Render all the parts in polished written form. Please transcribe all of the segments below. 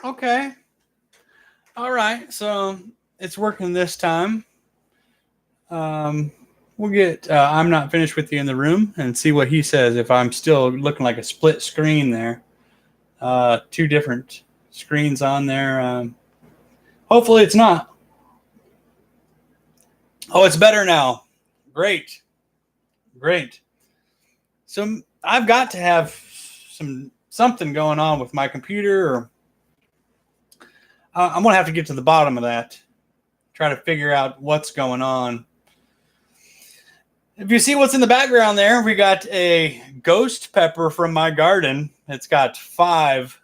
Okay. All right. So it's working this time. Um, we'll get I'm not finished with you in the room and see what he says if I'm still looking like a split screen there. Two different screens on there. Hopefully it's not. Oh, it's better now. Great. Great. So I've got to have something going on with my computer, or I'm gonna have to get to the bottom of that. Try to figure out what's going on. If you see what's in the background there, we got a ghost pepper from my garden. It's got 5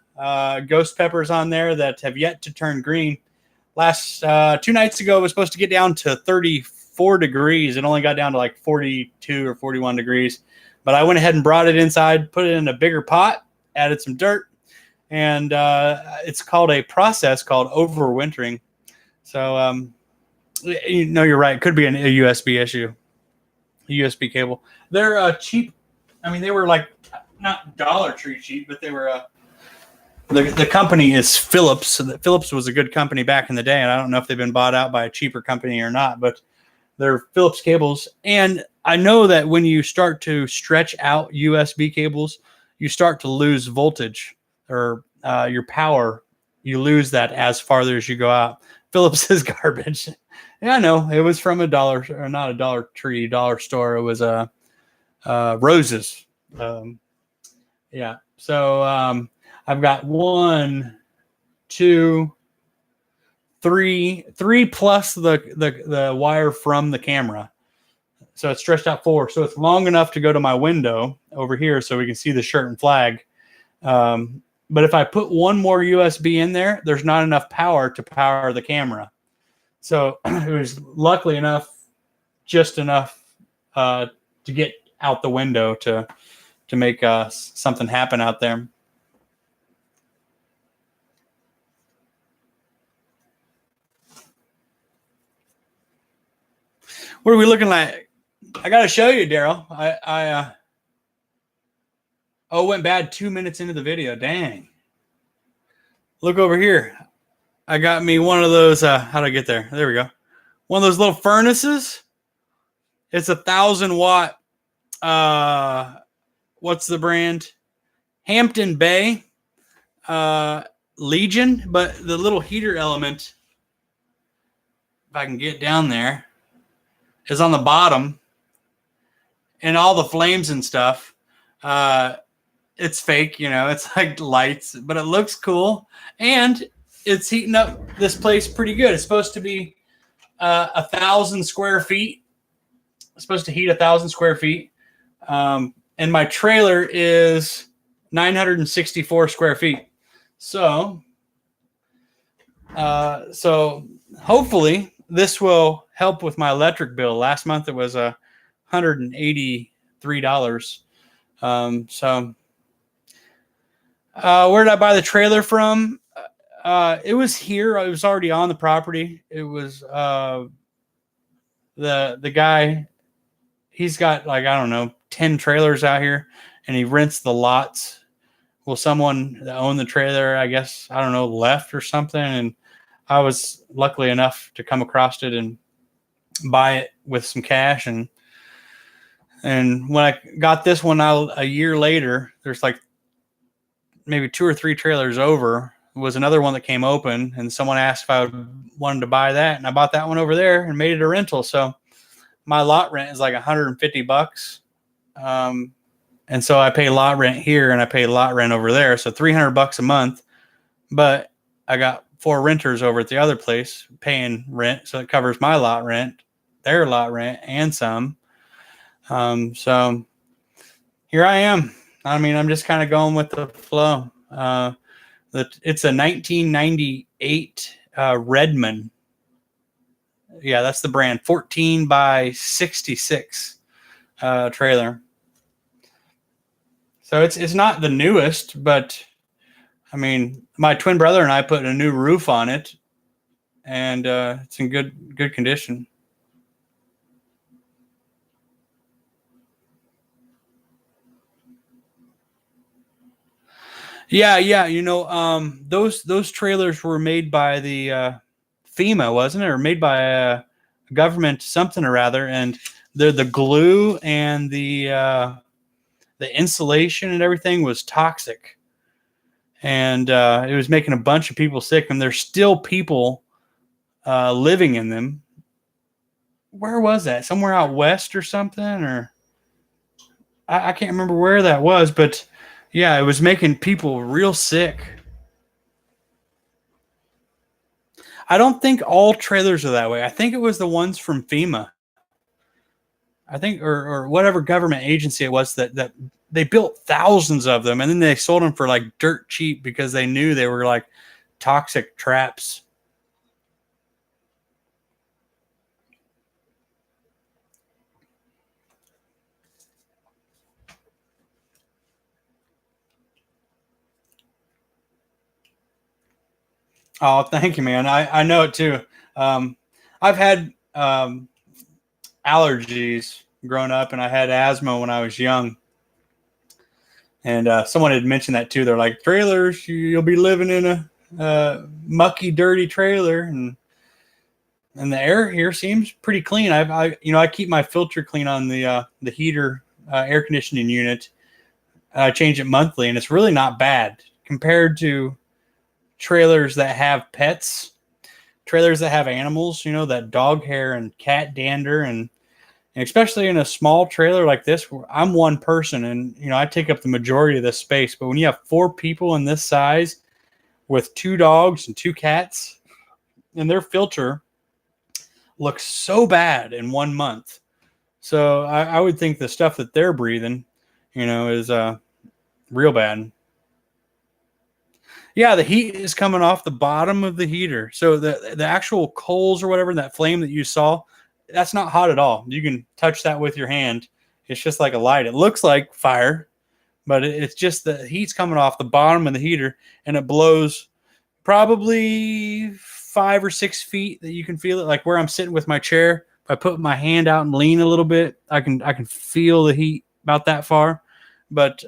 ghost peppers on there that have yet to turn green. Last 2 nights ago, it was supposed to get down to 34 degrees. It only got down to like 42 or 41 degrees. But I went ahead and brought it inside, put it in a bigger pot, added some dirt, and it's called a process called overwintering. So, you're right. It could be a USB issue, a USB cable. They're cheap. I mean, they were like not Dollar Tree cheap, but they were. The company is Philips. Philips was a good company back in the day, and I don't know if they've been bought out by a cheaper company or not, but they're Philips cables. And I know that when you start to stretch out USB cables, you start to lose voltage or your power. You lose that as farther as you go out. Philips is garbage. Yeah, I know. It was from a dollar, or not a Dollar Tree, dollar store. It was Roses. Yeah. So I've got 1, 2, 3 plus the wire from the camera. So it's stretched out 4. So it's long enough to go to my window over here so we can see the shirt and flag. But if I put one more USB in there, there's not enough power to power the camera. So it was luckily enough, just enough to get out the window to make something happen out there. What are we looking like? I got to show you, Daryl. Went bad 2 minutes into the video. Dang. Look over here. I got me one of those. How do I get there? There we go. One of those little furnaces. It's 1,000-watt. What's the brand? Hampton Bay Legion. But the little heater element, if I can get down there, is on the bottom. And all the flames and stuff. It's fake, it's like lights, but it looks cool. And it's heating up this place pretty good. It's supposed to be 1,000 square feet. It's supposed to heat 1,000 square feet. And my trailer is 964 square feet. So hopefully this will help with my electric bill. Last month it was $183. Where did I buy the trailer from? It was here. It was already on the property. It was the guy. He's got like, I don't know, 10 trailers out here, and he rents the lots. Well, someone that owned the trailer, I guess, I don't know, left or something, and I was luckily enough to come across it and buy it with some cash. And when I got this one out a year later, there's like maybe 2 or 3 trailers over was another one that came open, and someone asked if I wanted to buy that, and I bought that one over there and made it a rental. So my lot rent is like $150. And so I pay lot rent here and I pay lot rent over there. So $300 a month, but I got 4 renters over at the other place paying rent. So it covers my lot rent, their lot rent, and some. So here I am. I mean, I'm just kind of going with the flow. It's a 1998 Redmond. Yeah, that's the brand. 14 by 66 trailer. So it's not the newest, but I mean, my twin brother and I put a new roof on it, and it's in good condition. Yeah, yeah. Those trailers were made by the FEMA, wasn't it, or made by government something or rather, and the glue and the insulation and everything was toxic, and it was making a bunch of people sick. And there's still people living in them. Where was that? Somewhere out west or something, or I can't remember where that was, but yeah, it was making people real sick. I don't think all trailers are that way. I think it was the ones from FEMA. I think, or whatever government agency it was that they built thousands of them, and then they sold them for like dirt cheap because they knew they were like toxic traps. Oh, thank you, man. I know it too. I've had allergies growing up, and I had asthma when I was young. And someone had mentioned that too. They're like, trailers, you'll be living in a mucky, dirty trailer, and the air here seems pretty clean. I keep my filter clean on the heater air conditioning unit. I change it monthly, and it's really not bad compared to trailers that have pets, trailers that have animals. That dog hair and cat dander, and especially in a small trailer like this, where I'm one person, and I take up the majority of this space. But when you have four people in this size with two dogs and two cats, and their filter looks so bad in 1 month. So I would think the stuff that they're breathing, is real bad. Yeah, the heat is coming off the bottom of the heater. So the actual coals or whatever, that flame that you saw, that's not hot at all. You can touch that with your hand. It's just like a light. It looks like fire, but it's just the heat's coming off the bottom of the heater, and it blows probably 5 or 6 feet that you can feel it. Like where I'm sitting with my chair, if I put my hand out and lean a little bit, I can feel the heat about that far. But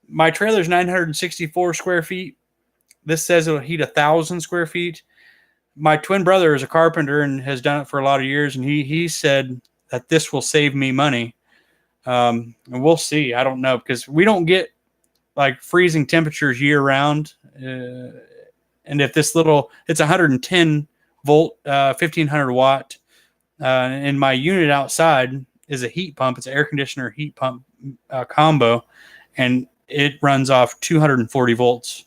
my trailer is 964 square feet. This says it'll heat 1,000 square feet. My twin brother is a carpenter and has done it for a lot of years, and he said that this will save me money. And we'll see. I don't know, because we don't get like freezing temperatures year round. And if it's 110 volt, 1500 watt, and my unit outside is a heat pump. It's an air conditioner heat pump combo, and it runs off 240 volts.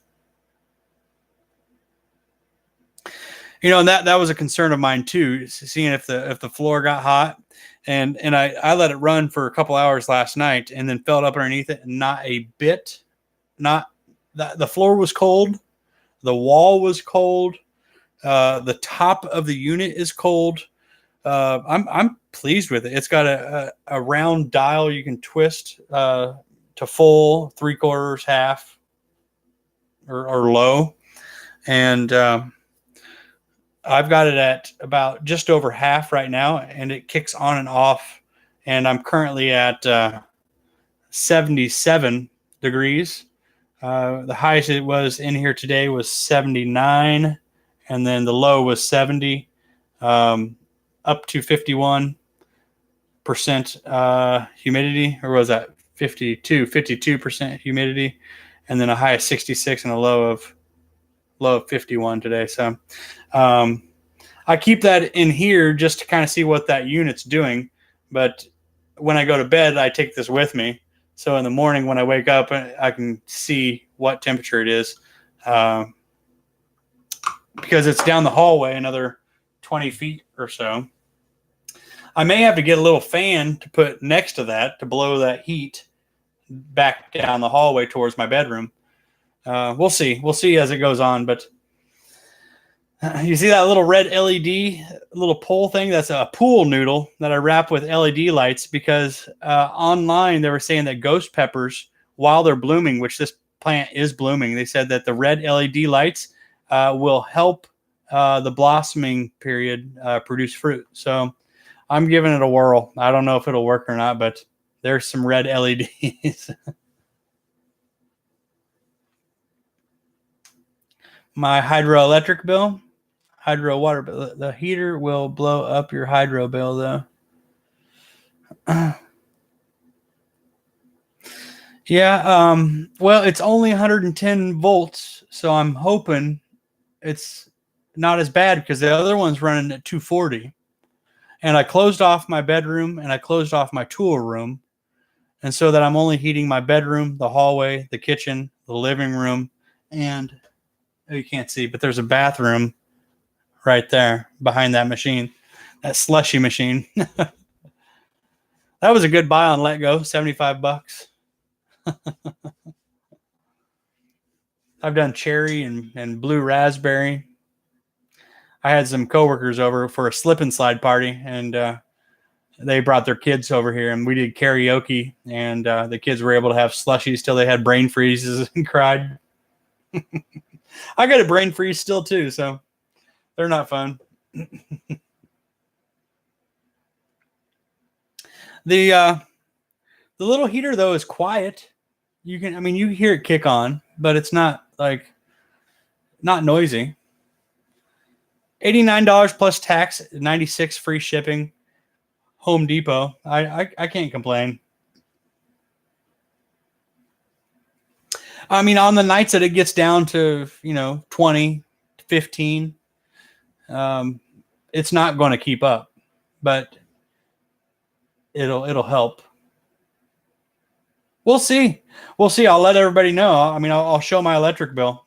And that was a concern of mine too, seeing if the floor got hot. And I let it run for a couple hours last night, and then felt up underneath it, and not a bit. Not the floor was cold, the wall was cold, the top of the unit is cold. I'm pleased with it. It's got a round dial you can twist to full, three-quarters, half, or low, and I've got it at about just over half right now, and it kicks on and off. And I'm currently at 77 degrees. The highest it was in here today was 79, and then the low was 70, up to 51% humidity, or was that 52% humidity, and then a high of 66 and a low of 51 today. So I keep that in here just to kind of see what that unit's doing. But when I go to bed, I take this with me. So in the morning when I wake up, I can see what temperature it is, because it's down the hallway another 20 feet or so. I may have to get a little fan to put next to that to blow that heat back down the hallway towards my bedroom. We'll see. We'll see as it goes on. But you see that little red LED little pole thing? That's a pool noodle that I wrap with LED lights, because online they were saying that ghost peppers, while they're blooming, which this plant is blooming, they said that the red LED lights will help the blossoming period produce fruit. So I'm giving it a whirl. I don't know if it'll work or not, but there's some red LEDs. My hydroelectric bill, hydro water bill. The heater will blow up your hydro bill, though. Yeah. Well, it's only 110 volts, so I'm hoping it's not as bad because the other one's running at 240. And I closed off my bedroom and I closed off my tool room, and so that I'm only heating my bedroom, the hallway, the kitchen, the living room, and you can't see, but there's a bathroom right there behind that machine, that slushy machine. That was a good buy on Letgo, $75. I've done cherry and blue raspberry. I had some coworkers over for a slip and slide party, and they brought their kids over here, and we did karaoke, and the kids were able to have slushies till they had brain freezes and cried. I got a brain freeze still too, so they're not fun. The little heater though is quiet. You hear it kick on, but it's not not noisy. $89 plus tax, 96 free shipping. Home Depot. I can't complain. I mean, on the nights that it gets down to 20, 15, it's not going to keep up, but it'll help. We'll see. I'll let everybody know. I mean, I'll show my electric bill.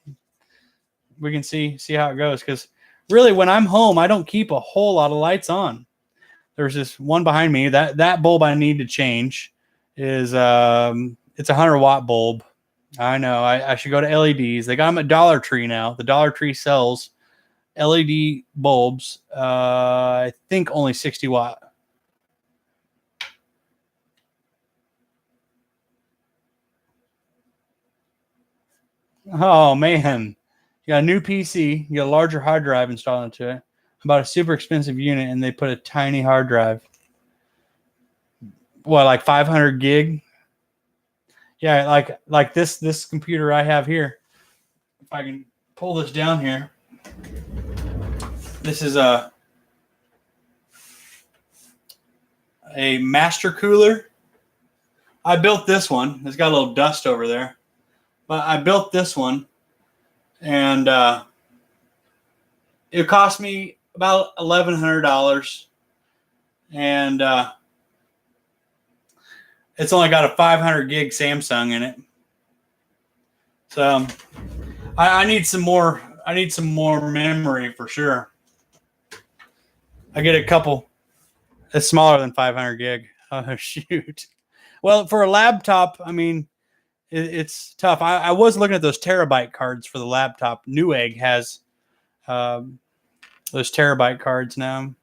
We can see how it goes, because really, when I'm home, I don't keep a whole lot of lights on. There's this one behind me. That bulb I need to change is it's a 100-watt bulb. I know. I should go to LEDs. They got them at Dollar Tree now. The Dollar Tree sells LED bulbs. I think only 60 watt. Oh man, you got a new PC. You got a larger hard drive installed into it. About a super expensive unit, and they put a tiny hard drive. What, like 500 gig? Yeah, like this computer I have here. If I can pull this down here, this is a master cooler. I built this one. It's got a little dust over there, but I built this one, and it cost me about $1,100, and it's only got a 500 gig Samsung in it. So I need some more. I need some more memory for sure. I get a couple. It's smaller than 500 gig. Oh shoot. Well, for a laptop, I mean, it's tough. I was looking at those terabyte cards for the laptop. Newegg has those terabyte cards now.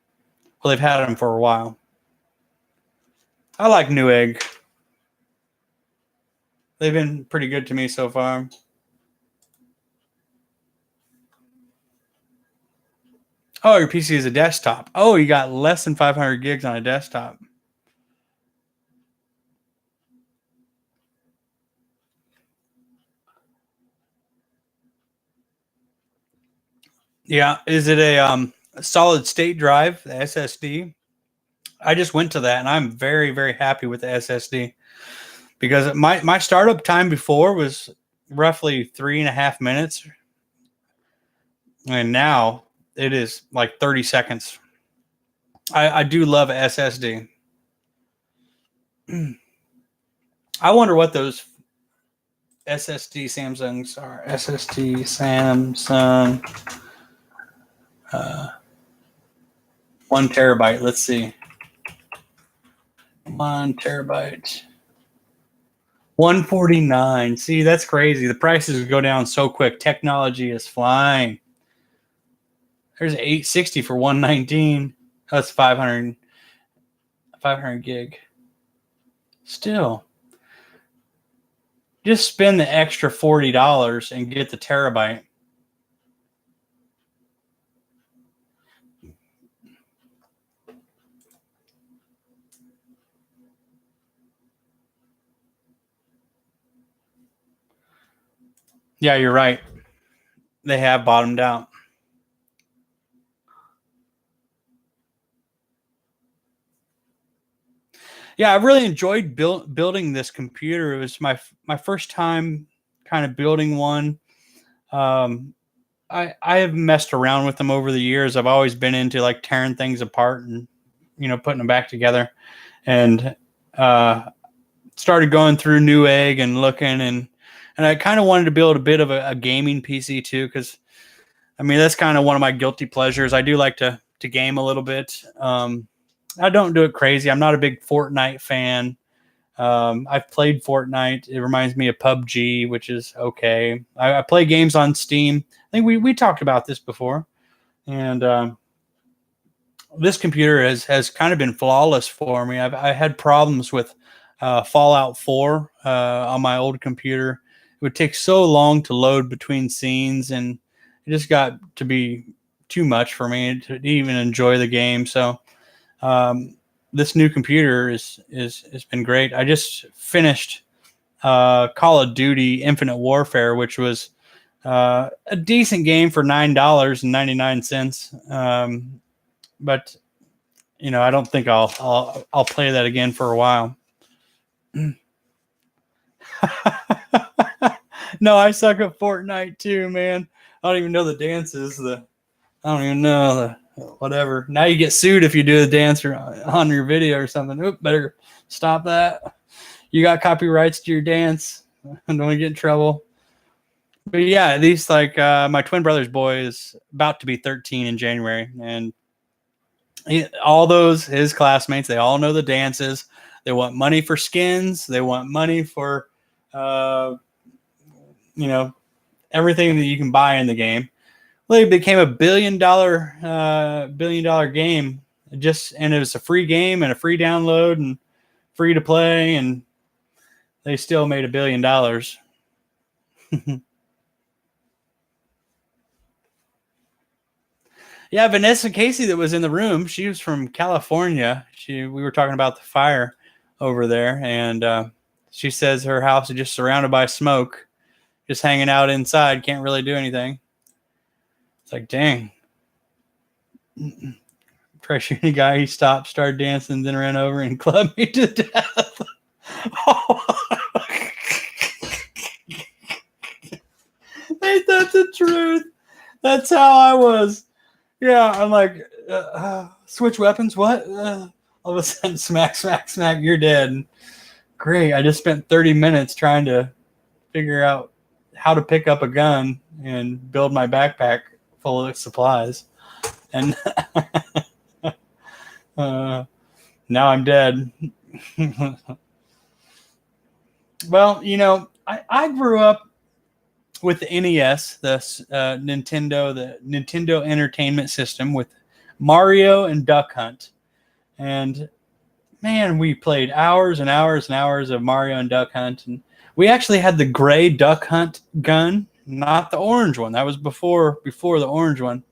Well, they've had them for a while. I like Newegg. They've been pretty good to me so far. Oh, your PC is a desktop. Oh, you got less than 500 gigs on a desktop. Yeah. Is it a solid state drive, the SSD? I just went to that, and I'm very, very happy with the SSD, because my startup time before was roughly 3.5 minutes, and now it is like 30 seconds. I do love SSD. I wonder what those SSD Samsungs are. SSD Samsung 1 terabyte. Let's see. 1 terabyte. 149. See, that's crazy. The prices go down so quick. Technology is flying. There's 860 for 119. That's 500 gig. Still, just spend the extra $40 and get the terabyte. Yeah, you're right. They have bottomed out. Yeah, I really enjoyed building this computer. It was my first time kind of building one. Um, I have messed around with them over the years. I've always been into like tearing things apart and putting them back together, and started going through Newegg and looking, and I kind of wanted to build a bit of a gaming PC too, because I mean that's kind of one of my guilty pleasures. I do like to game a little bit. I don't do it crazy. I'm not a big Fortnite fan. I've played Fortnite. It reminds me of PUBG, which is okay. I play games on Steam. I think we talked about this before, and this computer has kind of been flawless for me. I had problems with Fallout 4 on my old computer. It would take so long to load between scenes, and it just got to be too much for me to even enjoy the game. So this new computer has been great. I just finished Call of Duty Infinite Warfare, which was a decent game for $9.99. But I don't think I'll play that again for a while. No, I suck at Fortnite too, man. I don't even know the dances. I don't even know whatever. Now you get sued if you do the dance on your video or something. Oop, better stop that. You got copyrights to your dance. Don't get in trouble. But yeah, these my twin brother's boy is about to be 13 in January, and his classmates, they all know the dances. They want money for skins. They want money for everything that you can buy in the game. Well, it became a $1 billion game, and it was a free game and a free download and free to play, and they still made $1 billion. Yeah, Vanessa Casey that was in the room, she was from California. We were talking about the fire over there, and she says her house is just surrounded by smoke, just hanging out inside, can't really do anything. It's like, dang. Pressuring guy, he stopped, started dancing, then ran over and clubbed me to death. Ain't that the truth? That's how I was. Yeah, I'm like, switch weapons, what? All of a sudden, smack, smack, smack, you're dead. Great, I just spent 30 minutes trying to figure out how to pick up a gun and build my backpack full of supplies. And now I'm dead. Well, I grew up with the NES, the Nintendo Entertainment System, with Mario and Duck Hunt. And man, we played hours and hours and hours of Mario and Duck Hunt. And we actually had the gray Duck Hunt gun, not the orange one. That was before the orange one.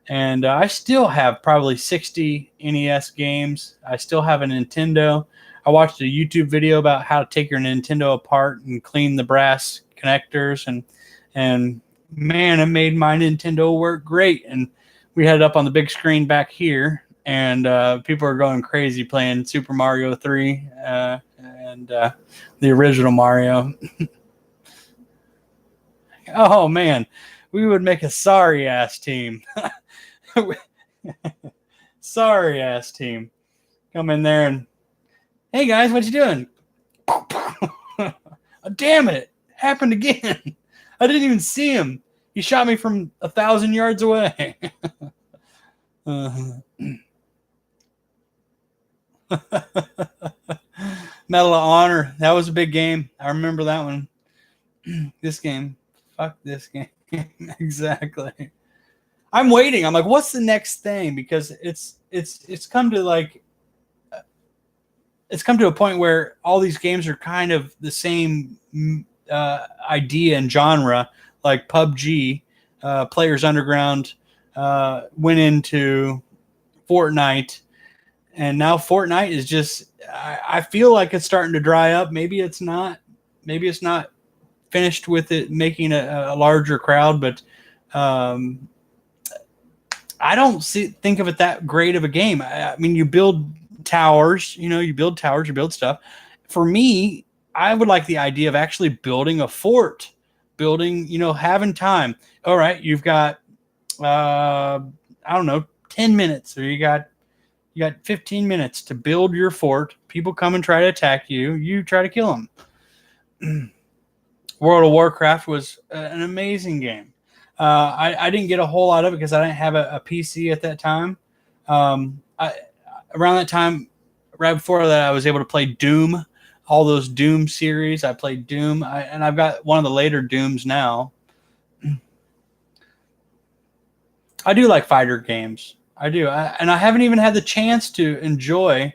And I still have probably 60 NES games. I still have a Nintendo. I watched a YouTube video about how to take your Nintendo apart and clean the brass connectors, and man, it made my Nintendo work great. And we had it up on the big screen back here, and people are going crazy playing Super Mario 3 and the original Mario. Oh man, we would make a sorry ass team. Sorry ass team. Come in there and, hey guys, what you doing? Oh, damn it. Happened again. I didn't even see him. He shot me from 1,000 yards away. Medal of Honor. That was a big game. I remember that one. This game. Fuck this game. Exactly. I'm waiting. I'm like, what's the next thing? Because it's come to it's come to a point where all these games are kind of the same idea and genre, like PUBG, Players Underground, went into Fortnite, and now Fortnite is just, I feel like it's starting to dry up. Maybe it's not finished with it making a larger crowd, but Um, I don't think of it that great of a game. I mean, you build towers, you build towers, you build stuff. For me, I would like the idea of actually building a fort, building, having time. All right, you've got, I don't know, 10 minutes, or you got 15 minutes to build your fort. People come and try to attack you. You try to kill them. World of Warcraft was an amazing game. I didn't get a whole lot of it because I didn't have a PC at that time. Around that time, right before that, I was able to play Doom, all those Doom series. I played Doom, and I've got one of the later Dooms now. I do like fighter games. I do, and I haven't even had the chance to enjoy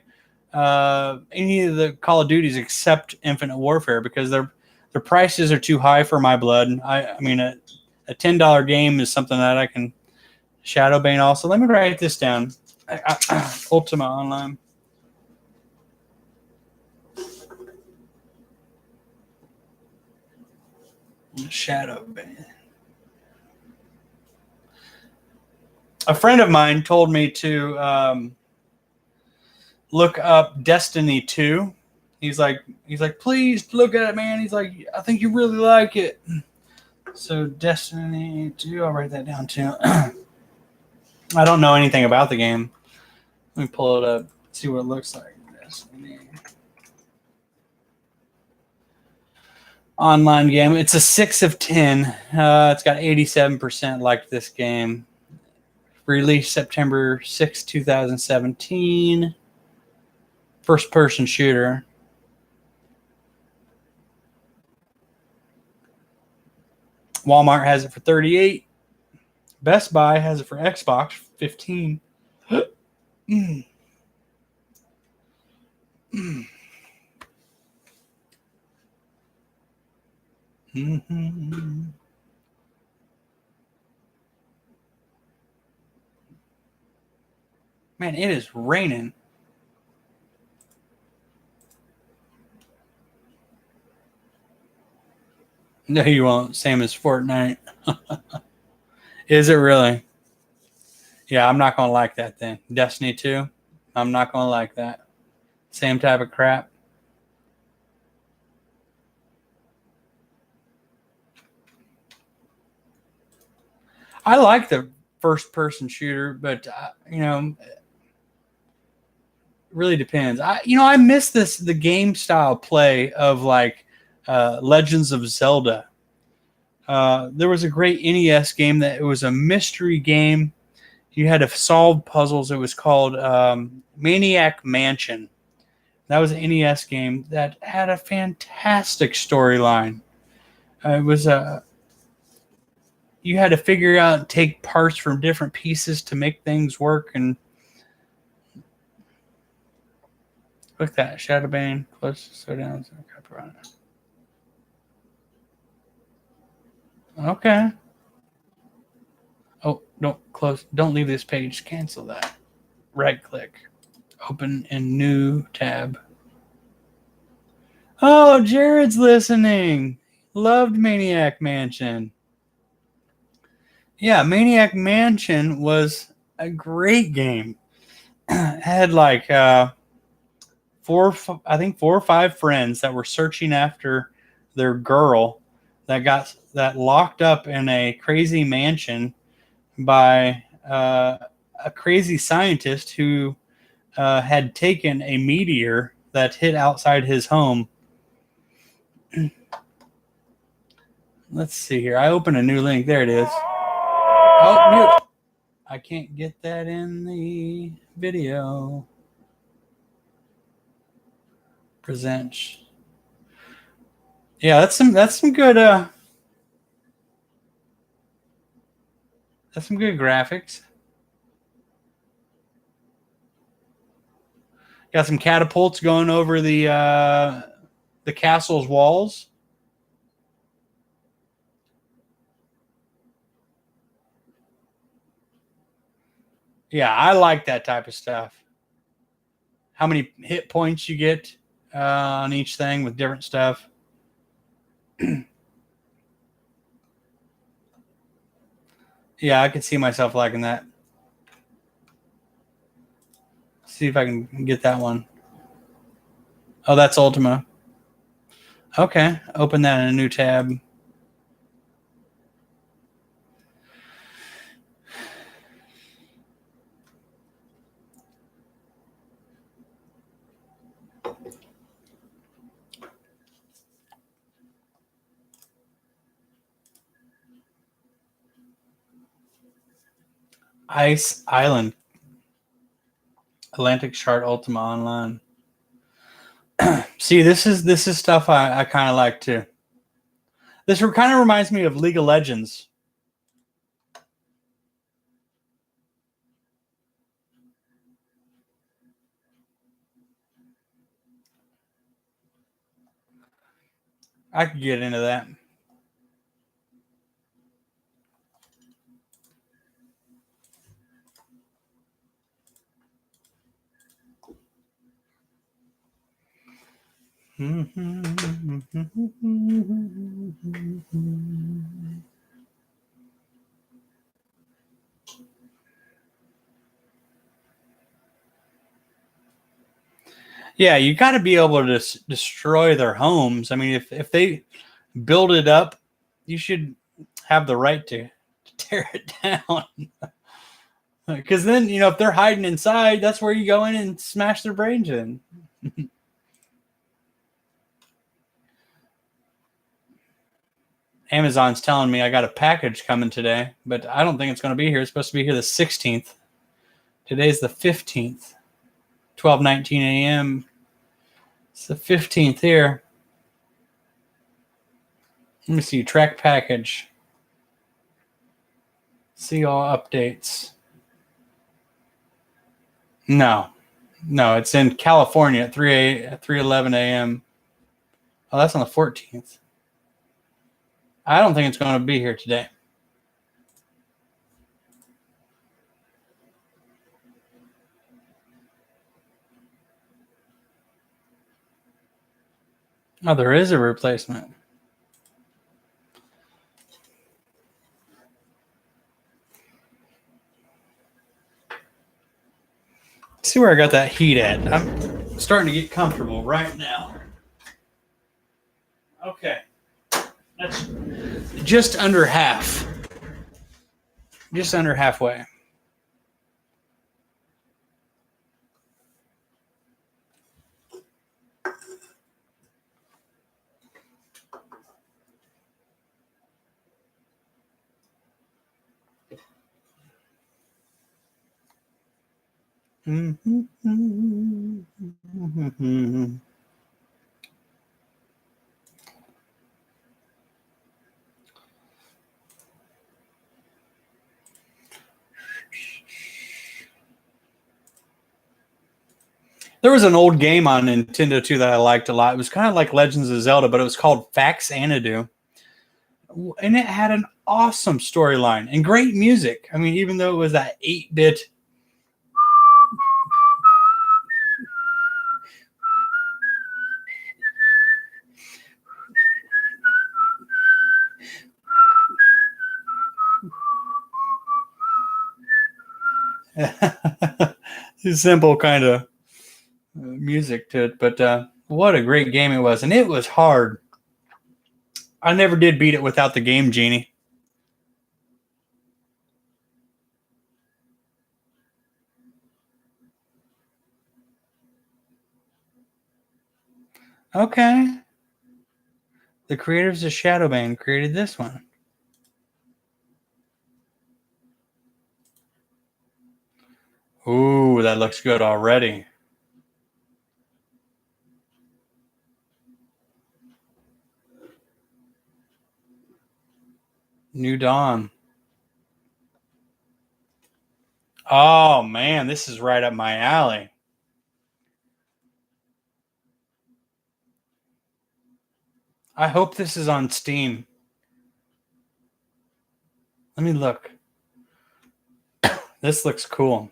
any of the Call of Duties except Infinite Warfare because their prices are too high for my blood. I mean, a $10 game is something that I can. Shadowbane also. Let me write this down. Ultima Online. Shadowbane. A friend of mine told me to look up Destiny 2. He's like, please look at it, man. He's like, I think you really like it. So Destiny 2, I'll write that down too. I don't know anything about the game. Let me pull it up, see what it looks like. Destiny. Online game. It's a 6 of 10. It's got 87% like this game. Released September 6, 2017. First person shooter. Walmart has it for $38. Best Buy has it for Xbox $15. Mm. Mm. Mm-hmm. Man, it is raining. No, you won't. Same as Fortnite. Is it really? Yeah, I'm not going to like that then. Destiny 2, I'm not going to like that. Same type of crap. I like the first person shooter, but, it really depends. I miss the game style play of like Legends of Zelda. There was a great NES game that it was a mystery game. You had to solve puzzles. It was called Maniac Mansion. That was an NES game that had a fantastic storyline. It was you had to figure out, take parts from different pieces to make things work. And look at that, Shadowbane, close to slow down. Okay. Oh, don't close. Don't leave this page. Cancel that. Right click. Open in new tab. Oh, Jared's listening. Loved Maniac Mansion. Yeah, Maniac Mansion was a great game. Had like I think 4 or 5 friends that were searching after their girl that got locked up in a crazy mansion by a crazy scientist who had taken a meteor that hit outside his home. Let's see here. I open a new link. There it is. Oh, mute. I can't get that in the video. Present. Yeah, that's some good that's some good graphics. Got some catapults going over the castle's walls. Yeah, I like that type of stuff. How many hit points you get on each thing with different stuff. Yeah, I could see myself liking that. See if I can get that one. Oh, that's Ultima. Okay, open that in a new tab. Ice Island. Atlantic Shard Ultima Online. See, this is stuff I kind of like too. This kind of reminds me of League of Legends. I could get into that. Yeah, you got to be able to destroy their homes. I mean, if they build it up, you should have the right to tear it down. Because then, if they're hiding inside, that's where you go in and smash their brains in. Amazon's telling me I got a package coming today, but I don't think it's going to be here. It's supposed to be here the 16th. Today's the 15th, 12:19 a.m. It's the 15th here. Let me see. Track package. See all updates. No, it's in California at 3:11 a.m. Oh, that's on the 14th. I don't think it's going to be here today. Oh, there is a replacement. See where I got that heat at. I'm starting to get comfortable right now. Okay. That's just under half. Just under halfway. There was an old game on Nintendo too that I liked a lot. It was kind of like Legends of Zelda, but it was called Faxanadu. And it had an awesome storyline and great music. I mean, even though it was that 8-bit. Simple kind of music to it, but what a great game it was. And it was hard. I never did beat it without the Game Genie. Okay. The creators of Shadowbane created this one. Ooh, that looks good already. New Dawn. Oh, man, this is right up my alley. I hope this is on Steam. Let me look. This looks cool.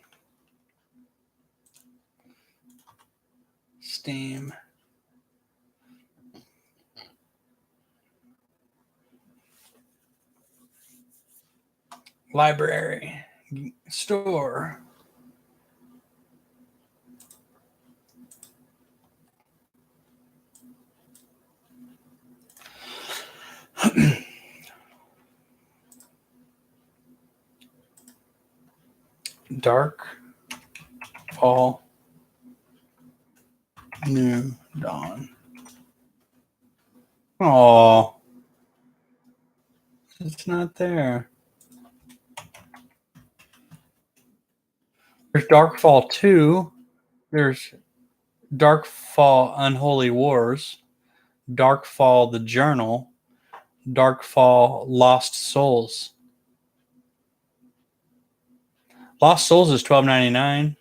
Steam. Library. Store. Dark Fall New Dawn. Oh, it's not there. There's Darkfall 2. There's Darkfall Unholy Wars. Darkfall The Journal. Darkfall Lost Souls. Lost Souls is $12.99.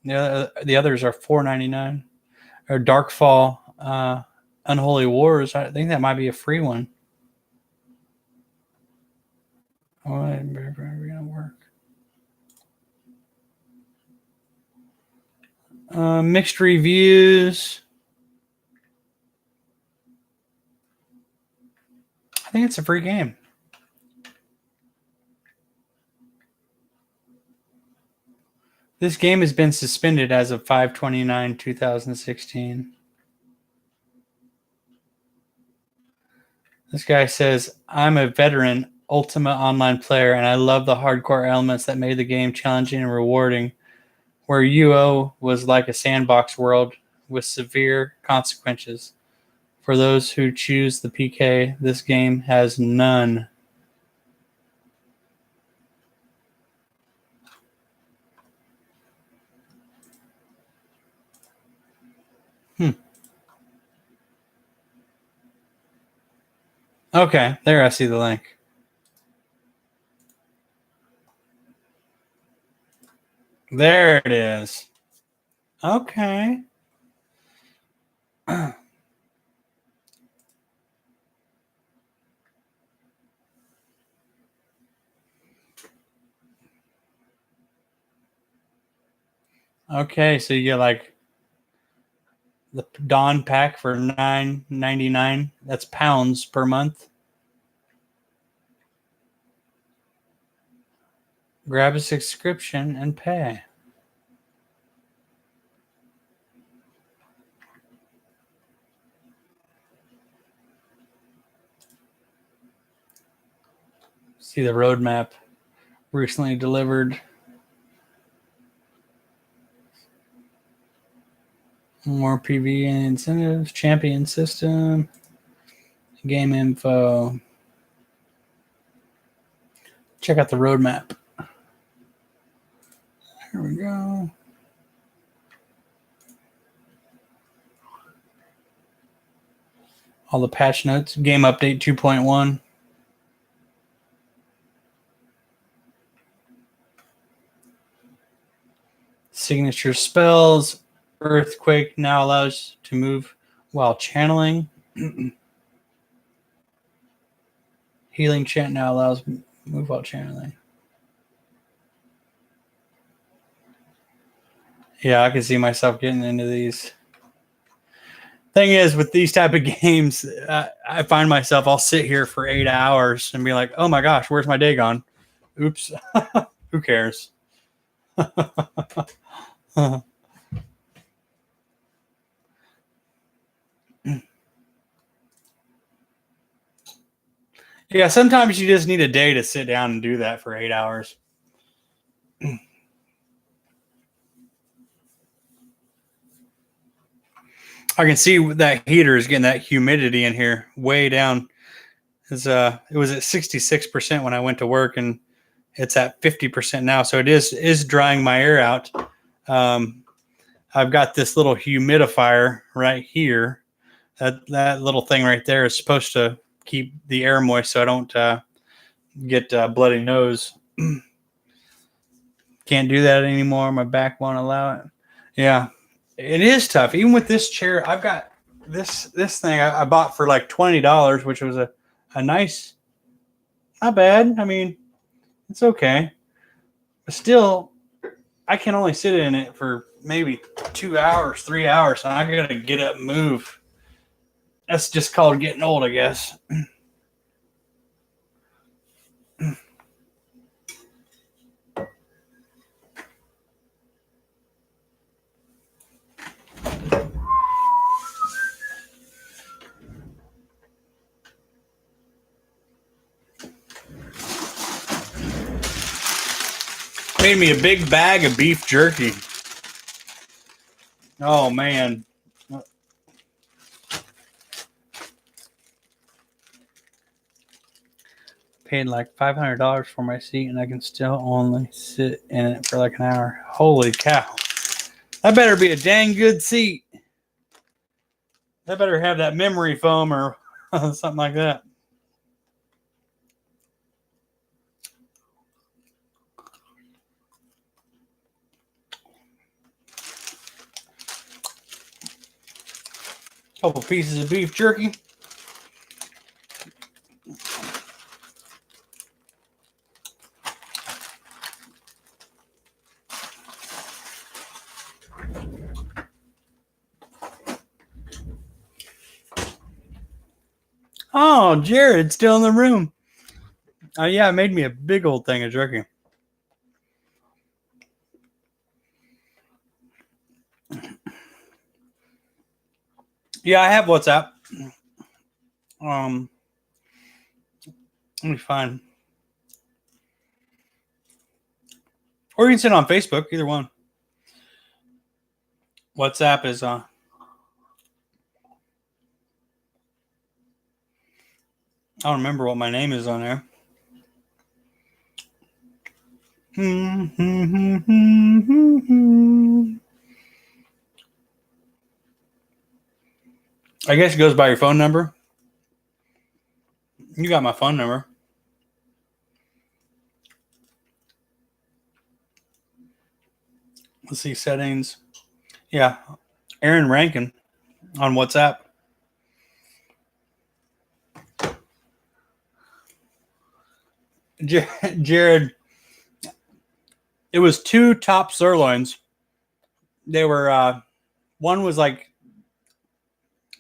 The others are $4.99. Or Darkfall Unholy Wars. I think that might be a free one. Oh, it's gonna work. Mixed reviews. I think it's a free game. This game has been suspended as of 5/29/2016. This guy says, I'm a veteran Ultima Online player, and I love the hardcore elements that made the game challenging and rewarding, where UO was like a sandbox world with severe consequences. For those who choose the PK, this game has none. Okay, there I see the link. There it is. Okay. Okay, so you get like the Dawn pack for $9.99. That's pounds per month. Grab a subscription and pay. See the roadmap recently delivered. More PV and incentives, champion system, game info. Check out the roadmap. Here we go. All the patch notes. Game update 2.1. Signature spells. Earthquake now allows to move while channeling. Healing chant now allows move while channeling. Yeah, I can see myself getting into these. Thing is, with these type of games, I find myself, I'll sit here for 8 hours and be like, oh my gosh, where's my day gone? Oops. Who cares? Yeah, sometimes you just need a day to sit down and do that for 8 hours. I can see that heater is getting that humidity in here way down. It was at 66% when I went to work, and it's at 50% now. So it is drying my air out. I've got this little humidifier right here. That little thing right there is supposed to keep the air moist so I don't get bloody nose. Can't do that anymore. My back won't allow it. Yeah, it is tough. Even with this chair, I've got this thing I bought for like $20, which was a nice, not bad. I mean, it's okay. But still, I can only sit in it for maybe 2 hours, 3 hours, and I got to get up and move. That's just called getting old, I guess. Made me a big bag of beef jerky. Oh, man. Paid like $500 for my seat, and I can still only sit in it for like an hour. Holy cow. That better be a dang good seat. That better have that memory foam or something like that. Couple pieces of beef jerky. Oh, Jared's still in the room. Oh, yeah, it made me a big old thing of jerky. Yeah, I have WhatsApp. Let me find. Or you can send it on Facebook, either one. WhatsApp is I don't remember what my name is on there. I guess it goes by your phone number. You got my phone number. Let's see, settings. Yeah, Aaron Rankin on WhatsApp. Jared, it was 2 top sirloins. They were one was like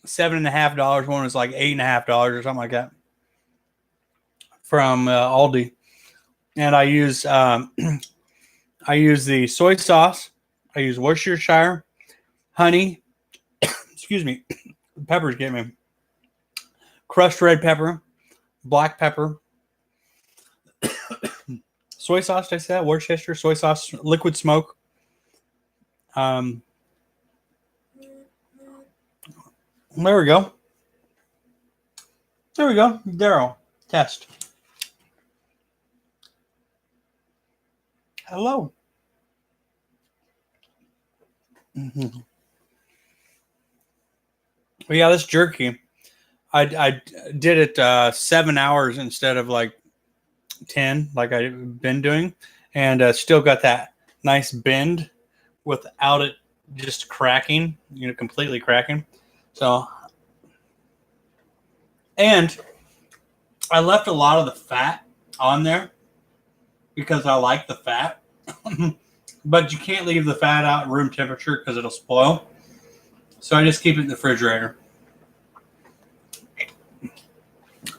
$7.50, one was like $8.50 or something like that from Aldi. And I use I use the soy sauce. I use Worcestershire, honey. Excuse me, peppers get me. Crushed red pepper, black pepper, soy sauce. Did I say that? Worcester soy sauce, liquid smoke. There we go. There we go. Daryl, test. Hello. Mm-hmm. Well, yeah, this jerky, I did it 7 hours instead of like 10, like I've been doing, and still got that nice bend without it just cracking, completely cracking. So, and I left a lot of the fat on there because I like the fat, but you can't leave the fat out at room temperature because it'll spoil. So I just keep it in the refrigerator.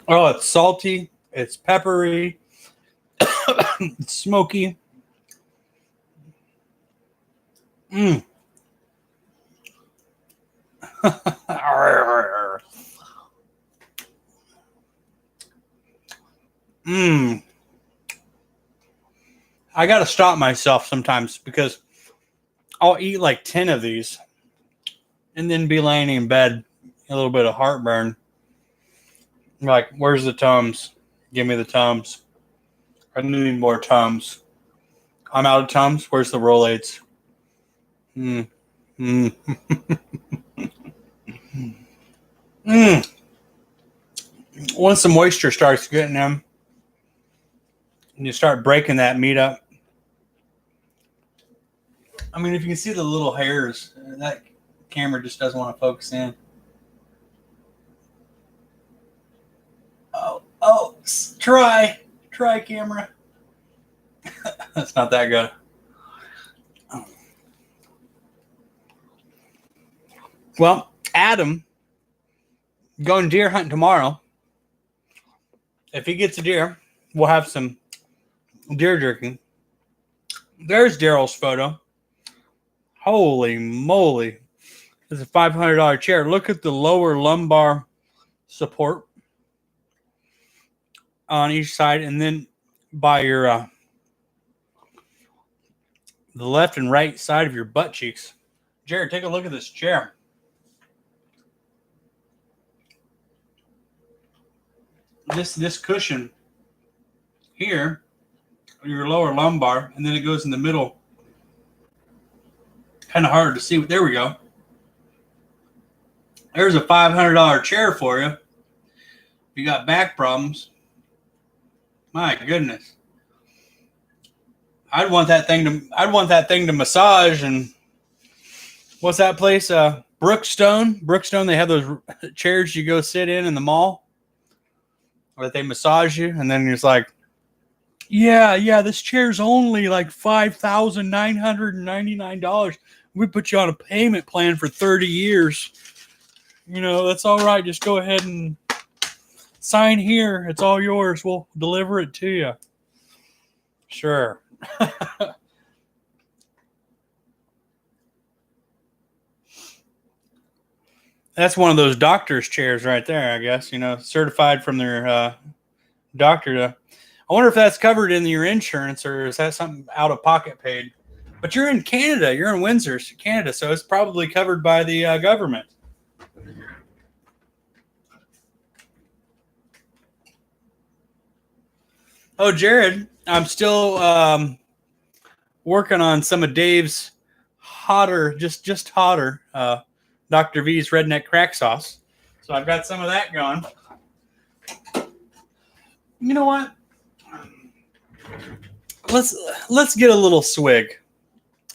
Oh, it's salty. It's peppery. It's smoky. Mmm. Mmm. I got to stop myself sometimes because I'll eat like 10 of these and then be laying in bed, a little bit of heartburn. Like, where's the Tums? Give me the Tums. I need more Tums. I'm out of Tums. Where's the Rolaids? Mmm. Mmm. Mmm. Once the moisture starts getting them, and you start breaking that meat up. I mean, if you can see the little hairs, that camera just doesn't want to focus in. Oh, try camera. That's not that good. Well, Adam, going deer hunting tomorrow. If he gets a deer, we'll have some deer jerky. There's Daryl's photo. Holy moly. It's a $500 chair. Look at the lower lumbar support on each side, and then by your the left and right side of your butt cheeks. Jared, take a look at this chair. This cushion here, your lower lumbar, and then it goes in the middle. Kind of hard to see. There we go. There's a $500 chair for you. If you got back problems, my goodness. I'd want that thing to massage. And what's that place? Brookstone. Brookstone, they have those chairs you go sit in the mall where they massage you, and then it's like, yeah, this chair's only like $5,999. We put you on a payment plan for 30 years. You know, that's all right. Just go ahead and sign here. It's all yours. We'll deliver it to you. Sure. That's one of those doctor's chairs right there, I guess, you know, certified from their doctor. I wonder if that's covered in your insurance, or is that something out of pocket paid? But you're in Canada. You're in Windsor, Canada, so it's probably covered by the government. Oh, Jared, I'm still working on some of Dave's hotter, just hotter, Dr. V's Redneck Crack Sauce. So I've got some of that going. You know what? Let's get a little swig.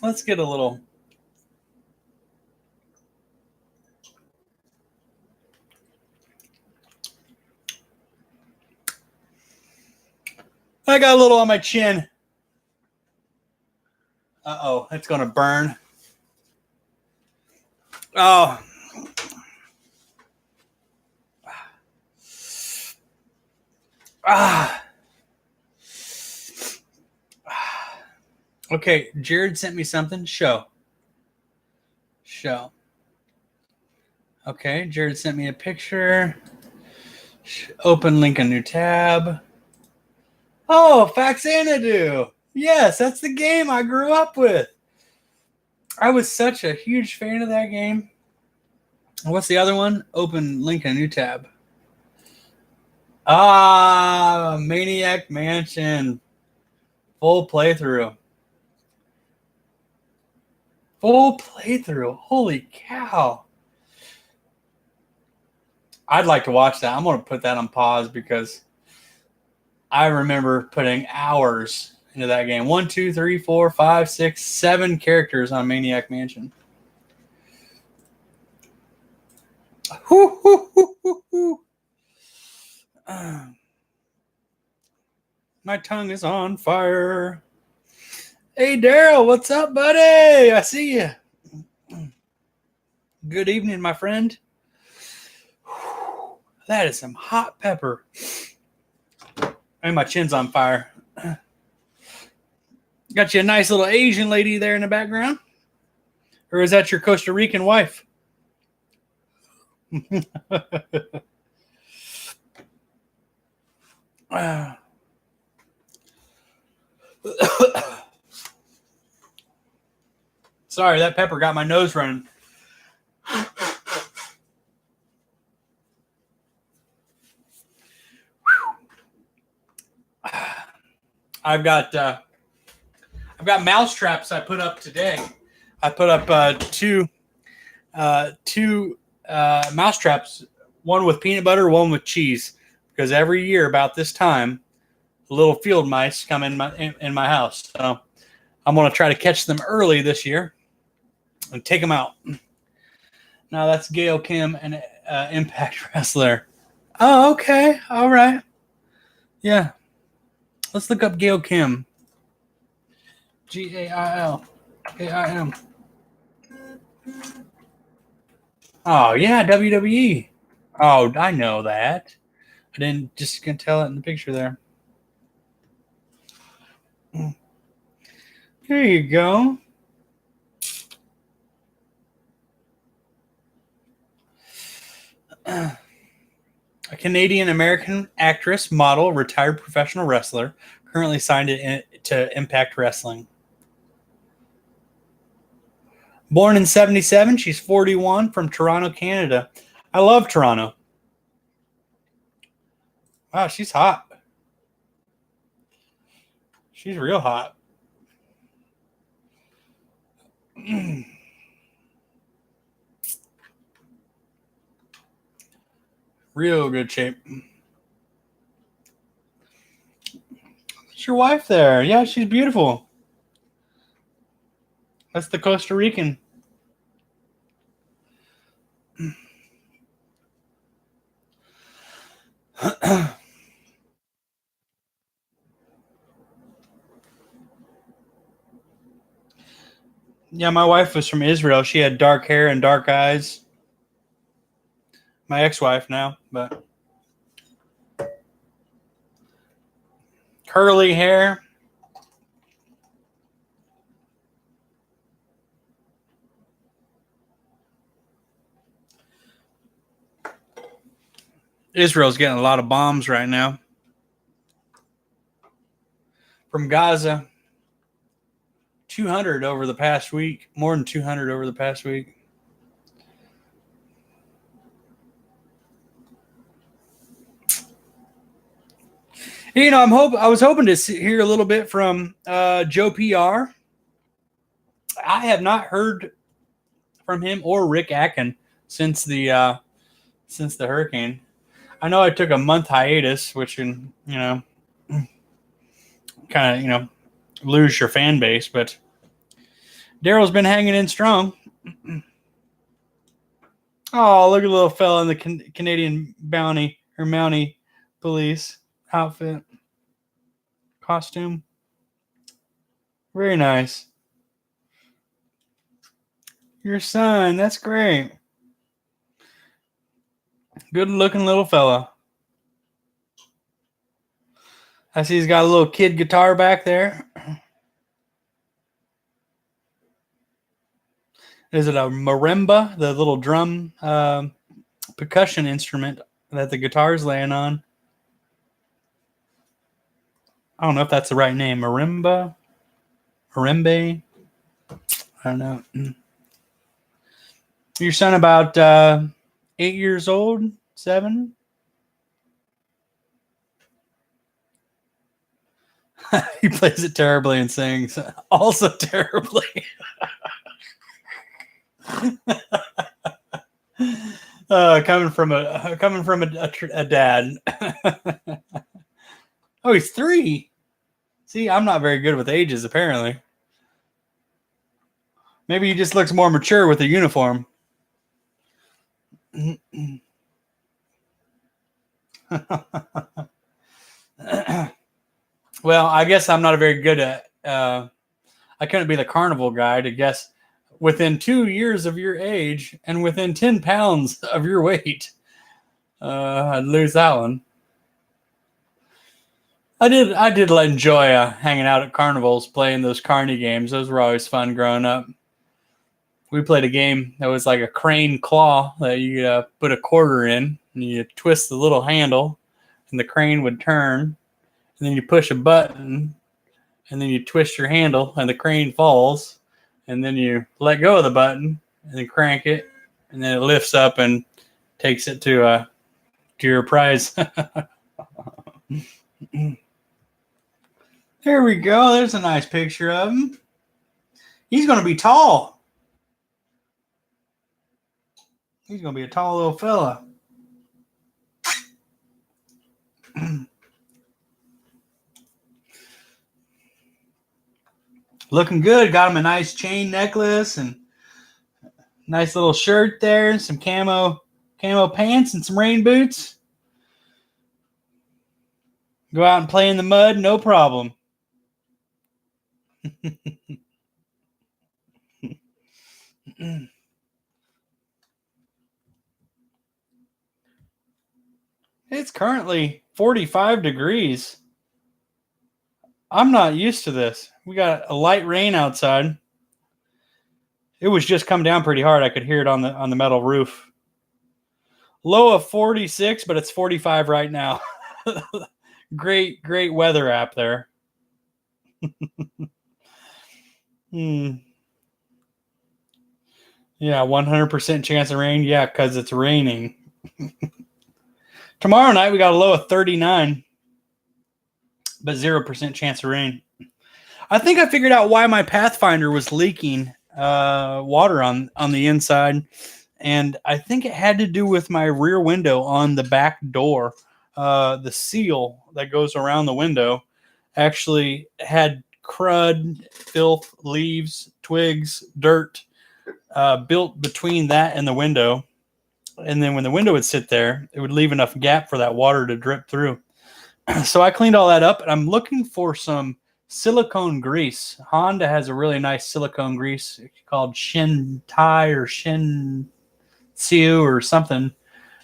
Let's get a little. I got a little on my chin. Uh-oh, it's going to burn. Oh. Okay, Jared sent me something. Show. Okay, Jared sent me a picture. Open link a new tab. Oh, Faxanadu. Yes, that's the game I grew up with. I was such a huge fan of that game. What's the other one? Open link a new tab. Maniac Mansion. Full playthrough. Holy cow. I'd like to watch that. I'm going to put that on pause because I remember putting hours into that game. 1, 2, 3, 4, 5, 6, 7 characters on Maniac Mansion. My tongue is on fire. Hey, Daryl, what's up, buddy? I see you. Good evening, my friend. That is some hot pepper. And my chin's on fire. Got you a nice little Asian lady there in the background? Or is that your Costa Rican wife? Sorry, that pepper got my nose running. I've got mouse traps I put up today. I put up two mouse traps, one with peanut butter, one with cheese, because every year about this time, little field mice come in my house. So I'm going to try to catch them early this year and take them out. Now that's Gail Kim, an Impact wrestler. Oh, okay. All right. Yeah. Let's look up Gail Kim. Gail Kim. Oh, yeah, WWE. Oh, I know that. I didn't just gonna tell it in the picture there. There you go. A Canadian-American actress, model, retired professional wrestler, currently signed to Impact Wrestling. Born in 77, she's 41, from Toronto, Canada. I love Toronto. Wow, she's hot. She's real hot. Real good shape. It's your wife there. Yeah, she's beautiful. That's the Costa Rican. Yeah, my wife was from Israel. She had dark hair and dark eyes. My ex-wife now, but curly hair. Israel's getting a lot of bombs right now from Gaza. 200 over the past week. More than 200 over the past week. You know, I was hoping to hear a little bit from Joe PR. I have not heard from him or Rick Atkin since the hurricane. I know I took a month hiatus, which can, kind of, lose your fan base, but Daryl's been hanging in strong. Oh, look at the little fella in the Canadian Mountie police outfit costume. Very nice. Your son, that's great. Good looking little fella. I see he's got a little kid guitar back there. Is it a marimba, the little drum percussion instrument that the guitar is laying on? I don't know if that's the right name. Marimba? Marimbe? I don't know. Your son about 8 years old? 7? He plays it terribly and sings also terribly. Coming from a dad. Oh, he's 3. See, I'm not very good with ages, apparently. Maybe he just looks more mature with a uniform. Well, I guess I'm not a very good at. I couldn't be the carnival guy to guess within 2 years of your age and within 10 pounds of your weight. I'd lose that one. I did enjoy hanging out at carnivals, playing those carny games. Those were always fun growing up. We played a game that was like a crane claw that you put a quarter in, and you twist the little handle, and the crane would turn, and then you push a button, and then you twist your handle, and the crane falls, and then you let go of the button, and then crank it, and then it lifts up and takes it to your prize. There we go. There's a nice picture of him. He's going to be tall. He's going to be a tall little fella. Looking good. Got him a nice chain necklace and nice little shirt there, and some camo pants and some rain boots. Go out and play in the mud, no problem. It's currently 45 degrees. I'm not used to this. We got a light rain outside. It was just come down pretty hard. I could hear it on the metal roof. Low of 46, but it's 45 right now. Great weather app there. Yeah, 100% chance of rain. Yeah, because it's raining. Tomorrow night we got a low of 39, but 0% chance of rain. I think I figured out why my Pathfinder was leaking water on the inside, and I think it had to do with my rear window on the back door. The seal that goes around the window actually had crud, filth, leaves, twigs, dirt built between that and the window. And then when the window would sit there, it would leave enough gap for that water to drip through. So I cleaned all that up, and I'm looking for some silicone grease. Honda has a really nice silicone grease called Shin Tai or Shin Tsiu or something.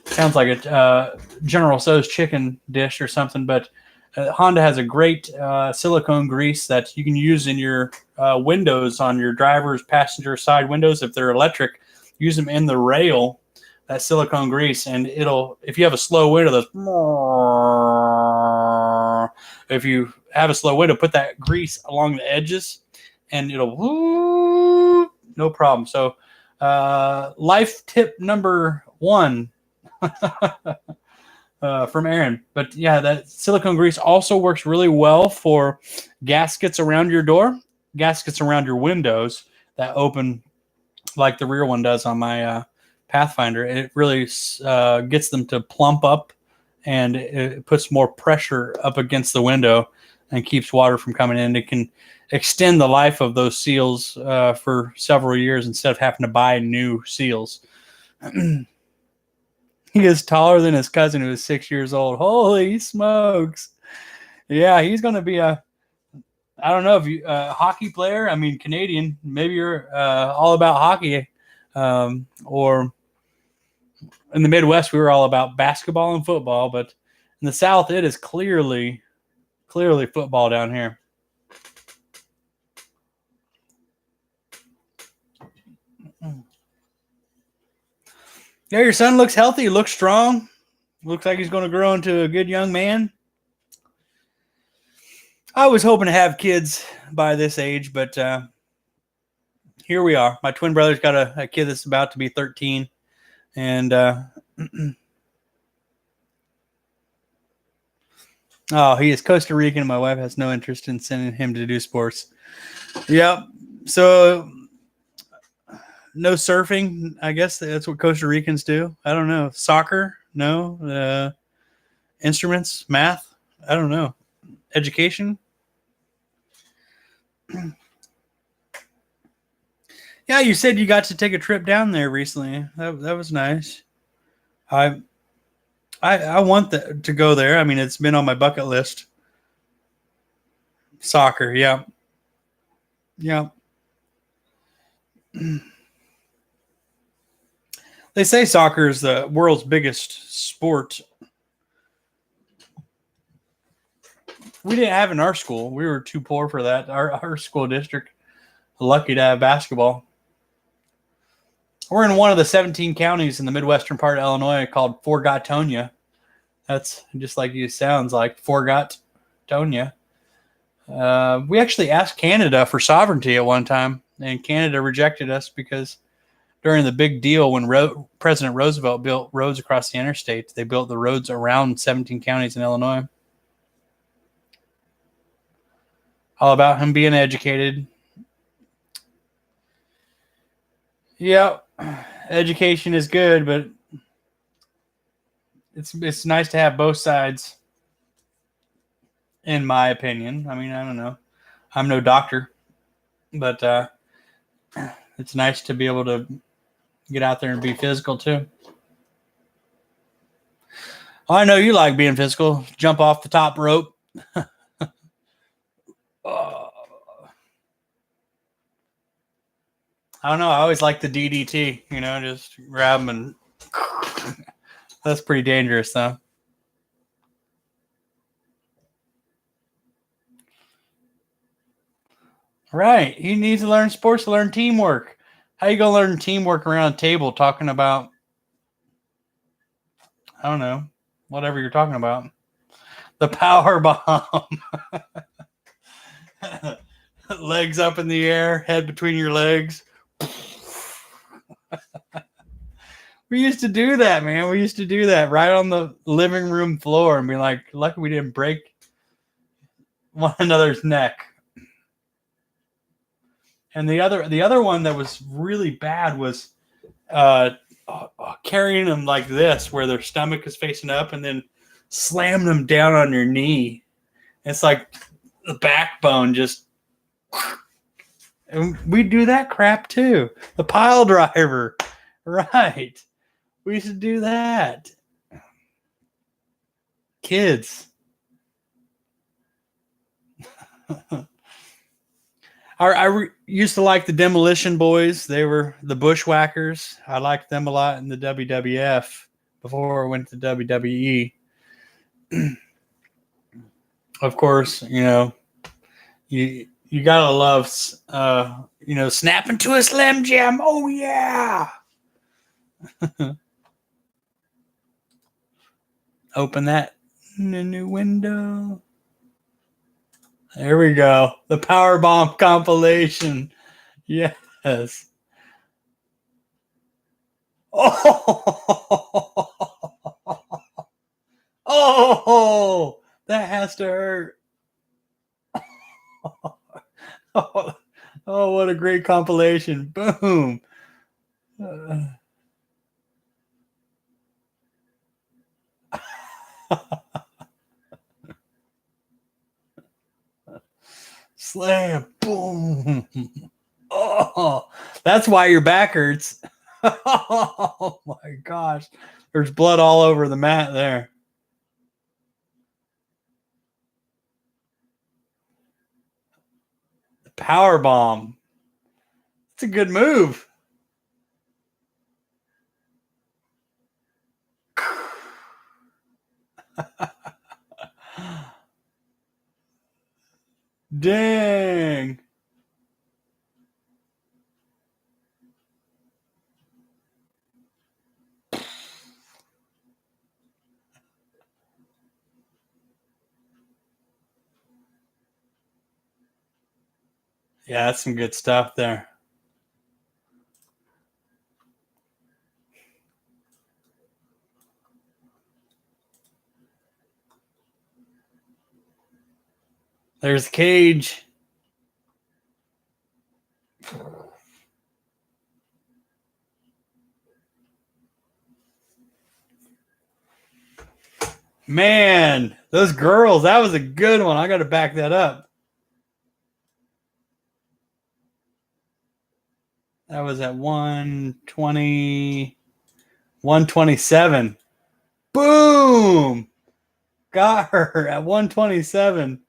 Sounds like a General Tso's chicken dish or something, but Honda has a great silicone grease that you can use in your windows on your driver's passenger side windows. If they're electric, use them in the rail, that silicone grease, and it'll, if you have a slow window, if you have a slow window, put that grease along the edges and it'll no problem. So life tip number 1 from Aaron. But yeah, that silicone grease also works really well for gaskets around your door, gaskets around your windows that open like the rear one does on my Pathfinder. It really gets them to plump up, and it puts more pressure up against the window and keeps water from coming in. It can extend the life of those seals for several years instead of having to buy new seals. He is taller than his cousin who is 6 years old. Holy smokes. Yeah, he's going to be I don't know if you, hockey player. I mean, Canadian. Maybe you're all about hockey. Or in the Midwest, we were all about basketball and football. But in the South, it is clearly football down here. Yeah, your son looks healthy, looks strong. Looks like he's going to grow into a good young man. I was hoping to have kids by this age, but here we are. My twin brother's got a kid that's about to be 13. And oh, he is Costa Rican. My wife has no interest in sending him to do sports. Yep. So no surfing. I guess that's what Costa Ricans do. I don't know. Soccer? No. Instruments? Math? I don't know. Education? Yeah, you said you got to take a trip down there recently. That was nice. I want to go there. I mean, it's been on my bucket list. Soccer, yeah. Yeah. They say soccer is the world's biggest sport. We didn't have it in our school. We were too poor for that. Our school district, lucky to have basketball. We're in one of the 17 counties in the Midwestern part of Illinois called Forgotonia. That's just like it sounds like, Forgotonia. We actually asked Canada for sovereignty at one time, and Canada rejected us because during the big deal when President Roosevelt built roads across the interstate, they built the roads around 17 counties in Illinois. All about him being educated. Yeah, education is good, but it's nice to have both sides, in my opinion. I mean, I don't know. I'm no doctor, but it's nice to be able to get out there and be physical too. Oh, I know you like being physical. Jump off the top rope. I don't know. I always like the DDT, just grab them and that's pretty dangerous though. Right. You need to learn sports to learn teamwork. How you going to learn teamwork around a table talking about, I don't know, whatever you're talking about? The power bomb. Legs up in the air, head between your legs. We used to do that, man. We used to do that right on the living room floor and be like, lucky we didn't break one another's neck. And the other one that was really bad was carrying them like this, where their stomach is facing up, and then slamming them down on your knee. It's like the backbone just. And we do that crap too. The pile driver, right? We used to do that. Kids. I used to like the Demolition Boys. They were the Bushwhackers. I liked them a lot in the WWF before I went to WWE. Of course, you gotta love, snapping to a Slim Jim. Oh yeah. Open that new window. There we go. The Powerbomb compilation. Yes. Oh, oh, that has to hurt. Oh, what a great compilation. Boom. Slam. Boom. Oh, that's why your back hurts. Oh my gosh. There's blood all over the mat there. The power bomb. It's a good move. Dang. Yeah, that's some good stuff there. There's Cage. Man, those girls, that was a good one. I got to back that up. That was at 120, 127. Boom! Got her at 127.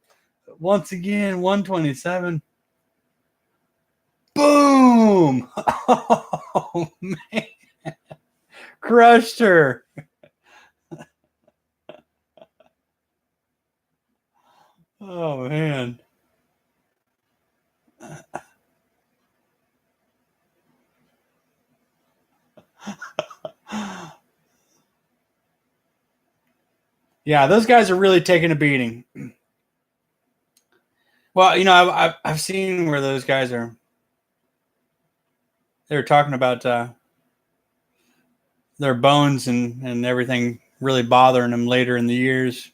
Once again, 127. Boom! Oh, man. Crushed her. Oh, man. Yeah, those guys are really taking a beating. Well, I've seen where those guys are. They're talking about their bones and everything really bothering them later in the years.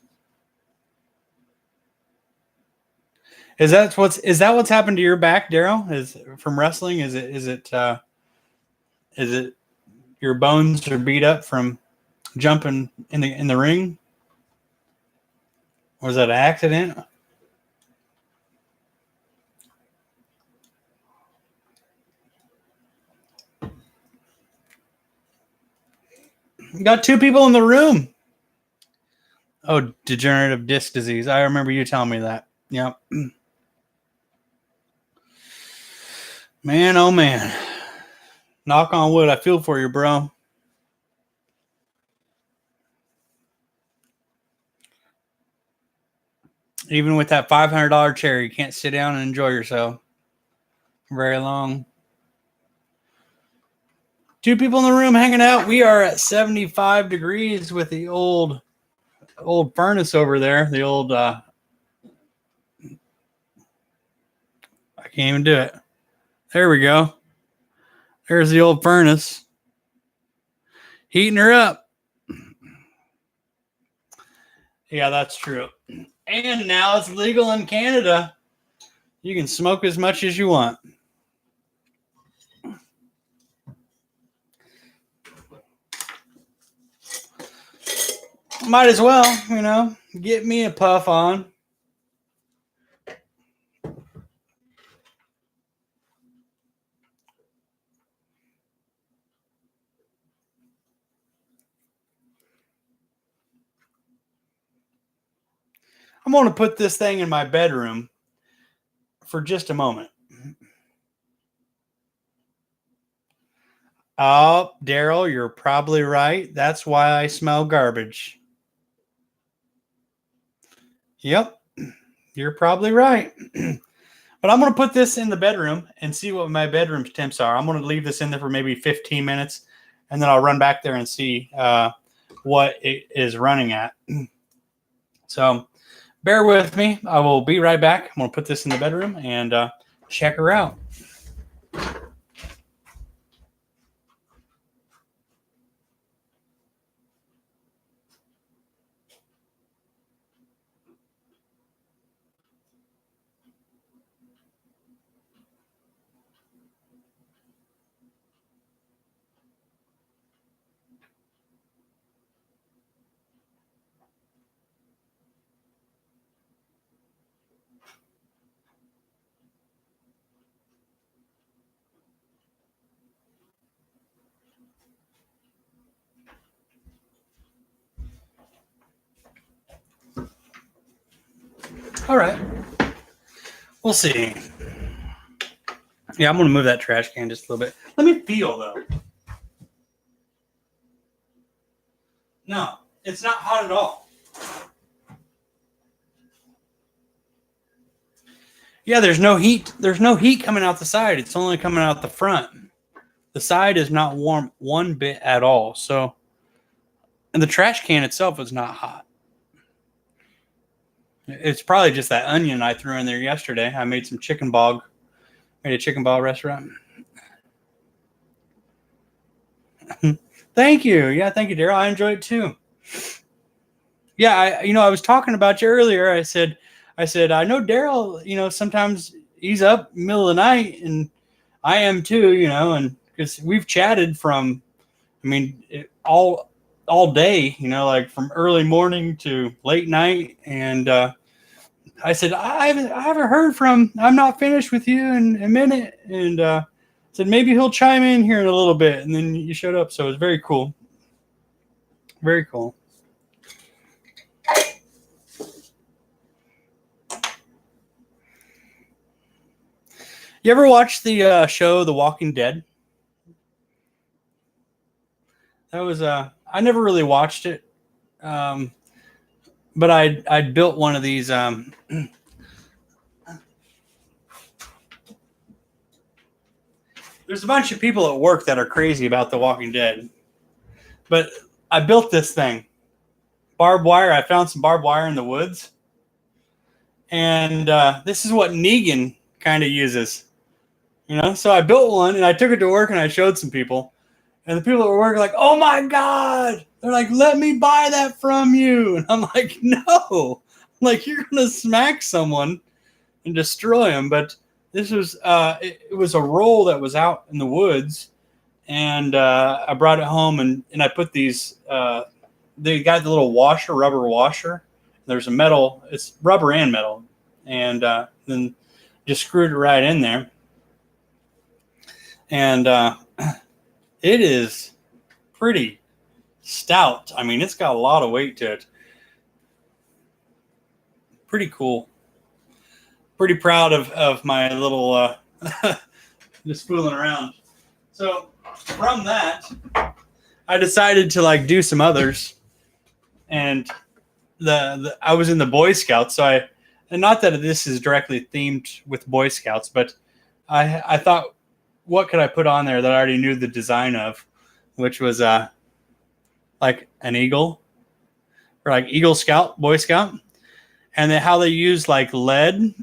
Is that what's happened to your back, Daryl? Is from wrestling? Is it your bones are beat up from jumping in the ring? Was that an accident? You got two people in the room. Oh, degenerative disc disease. I remember you telling me that. Yep. Man, oh man. Knock on wood. I feel for you, bro. Even with that $500 chair, you can't sit down and enjoy yourself very long. Two people in the room hanging out. We are at 75 degrees with the old furnace over there. The old I can't even do it. There we go. There's the old furnace. Heating her up. Yeah, that's true. And now it's legal in Canada. You can smoke as much as you want. Might as well, get me a puff on. I'm going to put this thing in my bedroom for just a moment. Oh, Daryl, you're probably right. That's why I smell garbage. Yep, you're probably right. But I'm going to put this in the bedroom and see what my bedroom temps are. I'm going to leave this in there for maybe 15 minutes, and then I'll run back there and see what it is running at. So bear with me. I will be right back. I'm going to put this in the bedroom and check her out. All right. We'll see. Yeah, I'm going to move that trash can just a little bit. Let me feel, though. No, it's not hot at all. Yeah, there's no heat. There's no heat coming out the side. It's only coming out the front. The side is not warm one bit at all. So, and the trash can itself is not hot. It's probably just that onion I threw in there yesterday. I made some chicken bog. Made a chicken bog restaurant. Thank you. Yeah, thank you, Daryl. I enjoyed it too. Yeah, I was talking about you earlier. I said, I know Daryl, sometimes he's up middle of the night, and I am too, and because we've chatted from, all day, like from early morning to late night. And I said, I haven't heard from, I'm not finished with you in a minute. And said, maybe he'll chime in here in a little bit. And then you showed up. So it was very cool. Very cool. You ever watch the show The Walking Dead? That was I never really watched it, but I built one of these. There's a bunch of people at work that are crazy about The Walking Dead, but I built this thing, barbed wire. I found some barbed wire in the woods, and this is what Negan kind of uses. So I built one and I took it to work and I showed some people, and the people at work are like, "Oh my God!" They're like, "Let me buy that from you." And I'm like, "No!" Like, you're gonna smack someone and destroy them. But this was it was a roll that was out in the woods, and I brought it home and I put these. They got the little washer, rubber washer. There's a metal. It's rubber and metal, and then just screwed it right in there. And it is pretty stout. It's got a lot of weight to it. Pretty cool. Pretty proud of my little just fooling around. So from that, I decided to do some others, and I was in the Boy Scouts, so and not that this is directly themed with Boy Scouts, but I thought, what could I put on there that I already knew the design of, which was like an eagle, or like Eagle Scout, Boy Scout, and then how they use lead,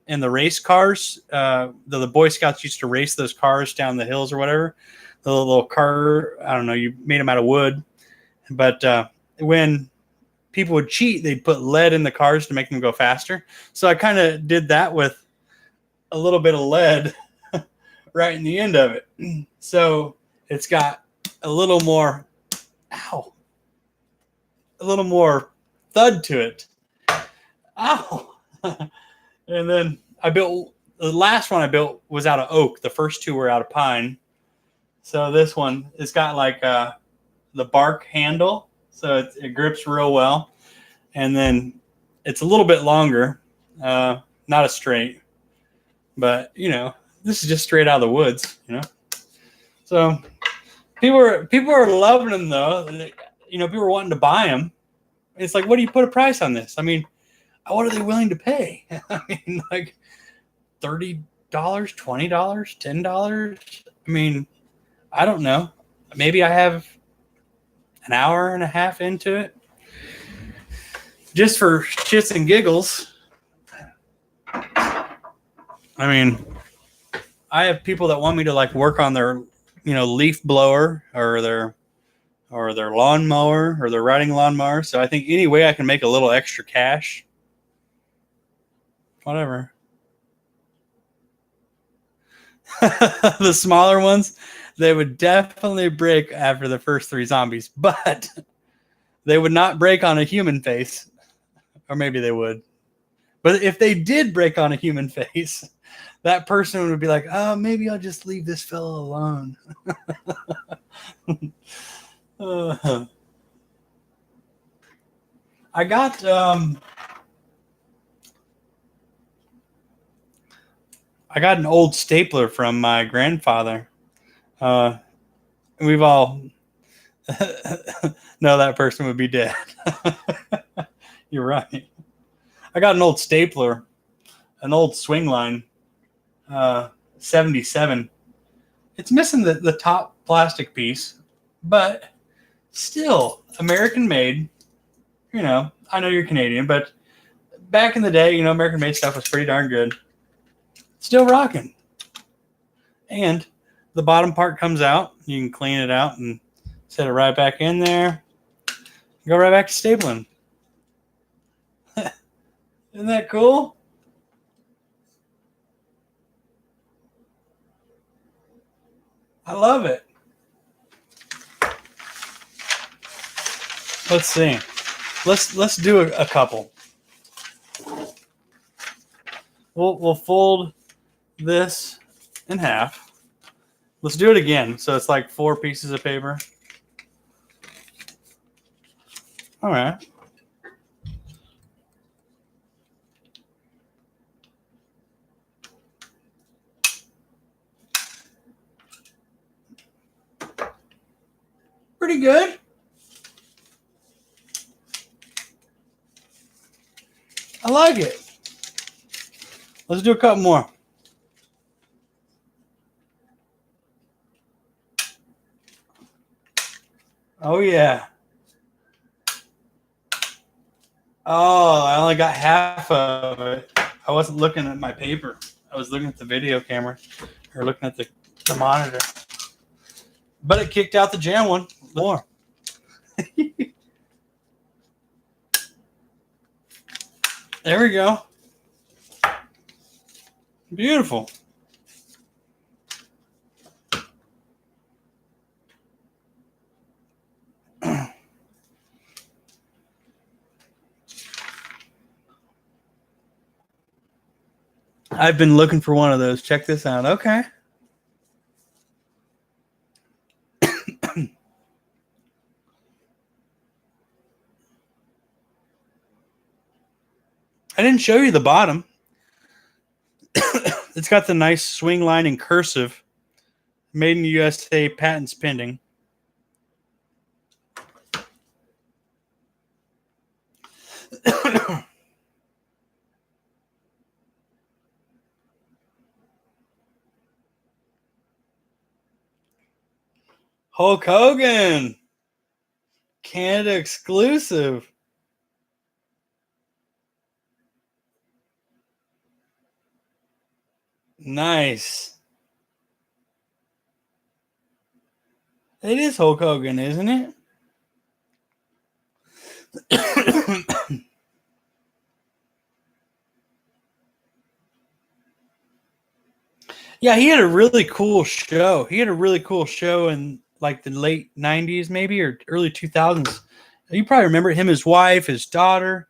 in the race cars. The Boy Scouts used to race those cars down the hills or whatever. the little car. I don't know. You made them out of wood, but when people would cheat, they'd put lead in the cars to make them go faster. So I kind of did that with a little bit of lead right in the end of it. So it's got a little more, ow, a little more thud to it. Ow. And then I built, the last one I built was out of oak. The first two were out of pine. So this one, it's got like the bark handle. So it grips real well. And then it's a little bit longer, not a straight, but you know, this is just straight out of the woods, you know. So people are loving them though. You know, people are wanting to buy them. It's like, what do you put a price on this? I mean, what are they willing to pay? I mean, like $30, $20, $10. I mean, I don't know. Maybe I have an hour and a half into it, just for shits and giggles. I mean, I have people that want me to like work on their, you know, leaf blower or their lawnmower or their riding lawnmower. So I think any way I can make a little extra cash, whatever. The smaller ones, they would definitely break after the first 3 zombies, but they would not break on a human face. Or maybe they would. But if they did break on a human face, that person would be like, oh, maybe I'll just leave this fellow alone. I got an old stapler from my grandfather. We've all no, that person would be dead. You're right. I got an old stapler, an old swing line, 77. It's missing the top plastic piece, but still American made. You know, I know you're Canadian, but back in the day, you know, American made stuff was pretty darn good. Still rocking. And the bottom part comes out. You can clean it out and set it right back in there. Go right back to stapling. Isn't that cool? I love it. Let's see. Let's do a couple. We'll fold this in half. Let's do it again. So it's like 4 pieces of paper. All right. Pretty good. I like it. Let's do a couple more. Oh, yeah. Oh, I only got half of it. I wasn't looking at my paper. I was looking at the video camera or looking at the monitor. But it kicked out the jam one. More. There we go. Beautiful. I've been looking for one of those. Check this out. Okay. I didn't show you the bottom. It's got the nice swing line in cursive. Made in the USA, patents pending. Hulk Hogan. Canada exclusive. Nice. It is Hulk Hogan, isn't it? Yeah, he had a really cool show. He had a really cool show in like the late 90s, maybe, or early 2000s. You probably remember him, his wife, his daughter,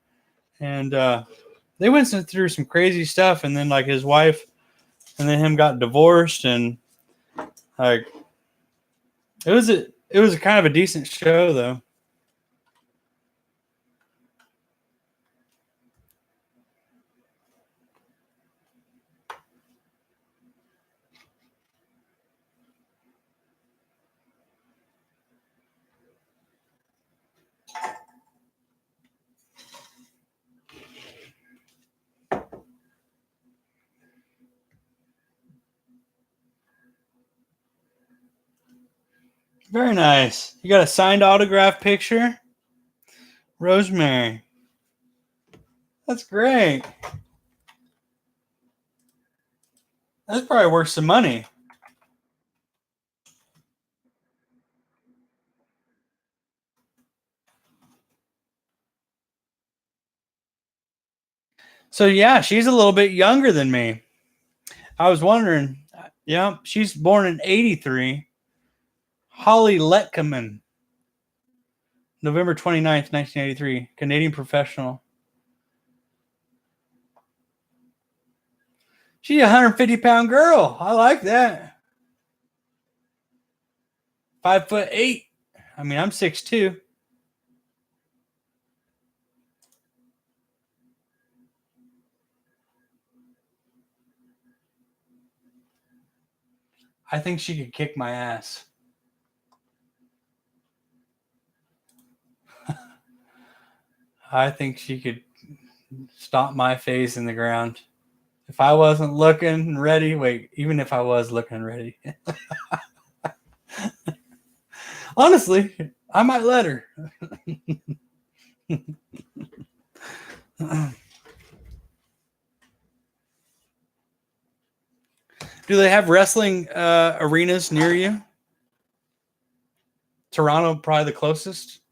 and they went through some crazy stuff. And then, like, his wife and then him got divorced. And like, it was a kind of a decent show, though. Very nice. You got a signed autograph picture? Rosemary. That's great. That's probably worth some money. So yeah, she's a little bit younger than me. I was wondering. Yeah, she's born in '83. Holly Letkeman, November 29th, 1983, Canadian professional. She's a 150-pound girl. I like that. 5'8". I mean, I'm 6'2". I think she could kick my ass. I think she could stomp my face in the ground. If I wasn't looking ready, wait, even if I was looking ready, honestly, I might let her. Do they have wrestling arenas near you? Toronto, probably the closest.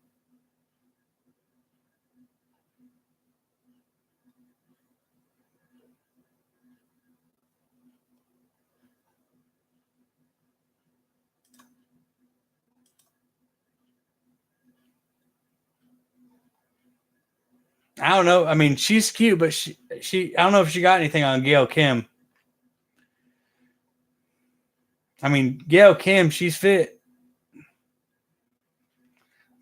I don't know. I mean, she's cute, but she I don't know if she got anything on Gail Kim. I mean, Gail Kim, she's fit,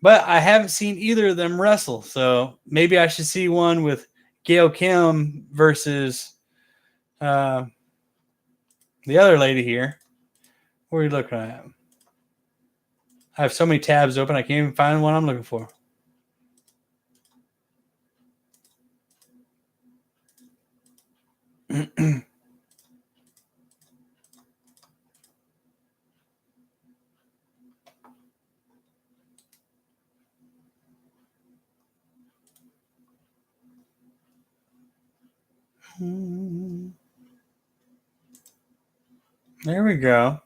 but I haven't seen either of them wrestle. So maybe I should see one with Gail Kim versus uh, the other lady here. What are you looking at? I have so many tabs open, I can't even find one I'm looking for. There we go.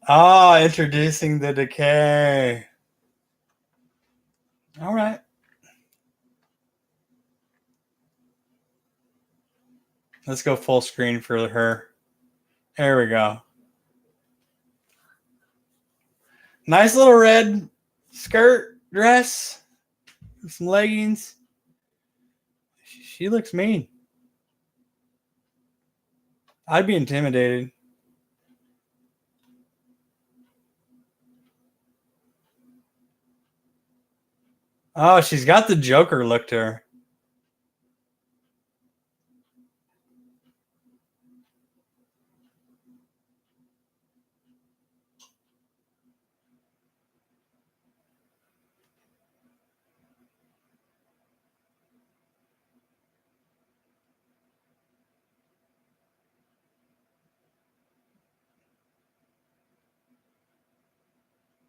Ah, introducing the decay. All right. Let's go full screen for her. There we go. Nice little red skirt, dress, some leggings. She looks mean. I'd be intimidated. Oh, she's got the Joker look to her.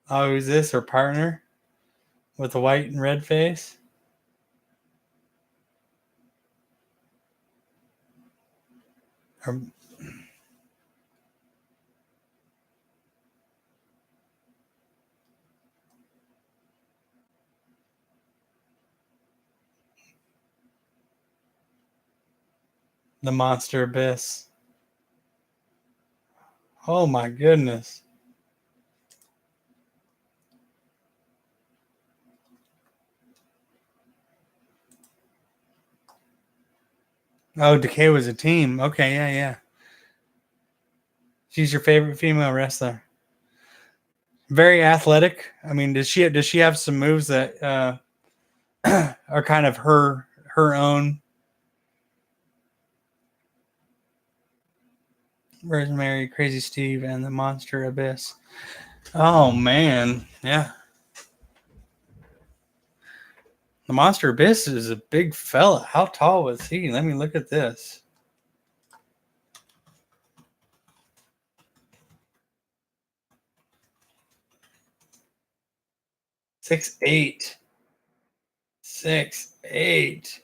Oh, who's this? Her partner with the white and red face? Her... The Monster Abyss. Oh my goodness. Oh, Decay was a team. Okay, yeah, yeah. She's your favorite female wrestler. Very athletic. I mean, does she have some moves that are kind of her own? Rosemary, Crazy Steve, and the Monster Abyss. Oh man, yeah. The Monster Abyss is a big fella. How tall was he? Let me look at this. 6'8". 6'8".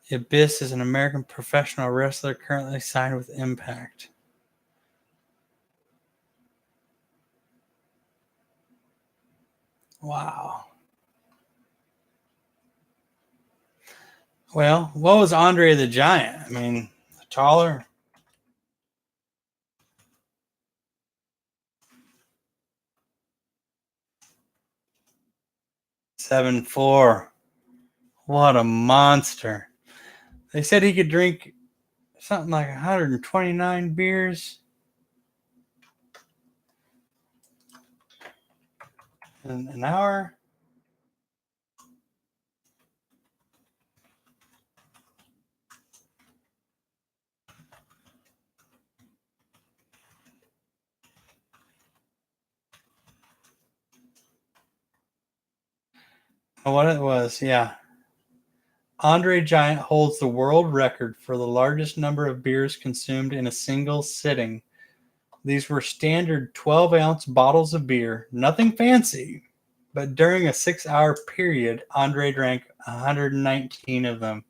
The Abyss is an American professional wrestler currently signed with Impact. Wow. Well, what was Andre the Giant? I mean, taller. 7'4". What a monster. They said he could drink something like 129 beers in an hour. What it was, yeah. Andre Giant holds the world record for the largest number of beers consumed in a single sitting. These were standard 12-ounce bottles of beer, nothing fancy, but during a 6-hour period, Andre drank 119 of them.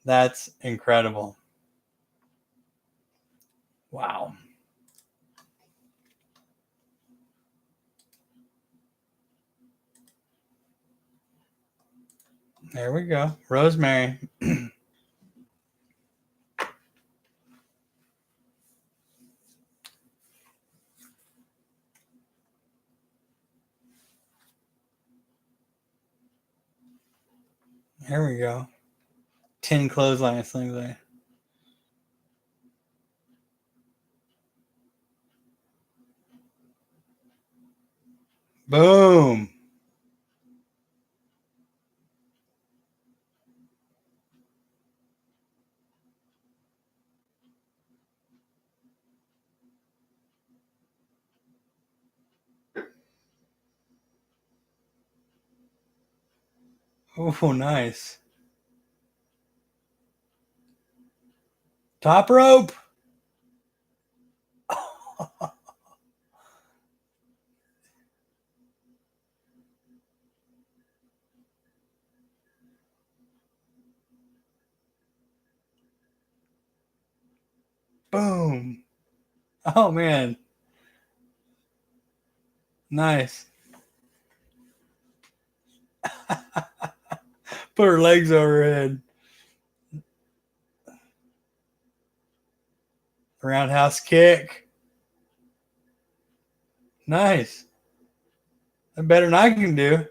That's incredible. Wow. There we go. Rosemary. There we go. 10 clothesline slings there. Boom. Oh, nice. Top rope. Boom. Oh, man. Nice. Put her legs over her head. Roundhouse kick. Nice. That's better than I can do.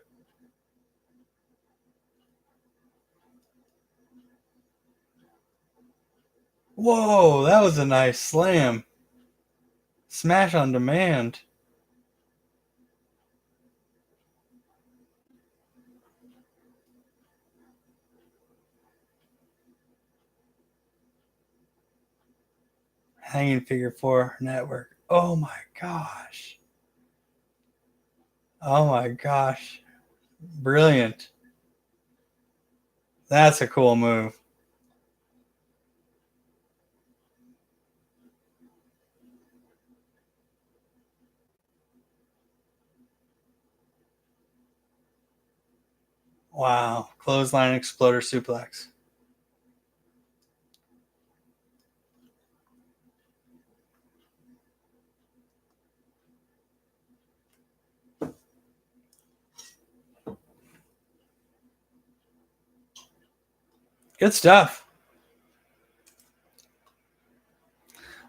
Whoa, that was a nice slam. Smash on demand. Hanging figure 4 network. Oh my gosh. Oh my gosh. Brilliant. That's a cool move. Wow. Clothesline exploder suplex. Good stuff.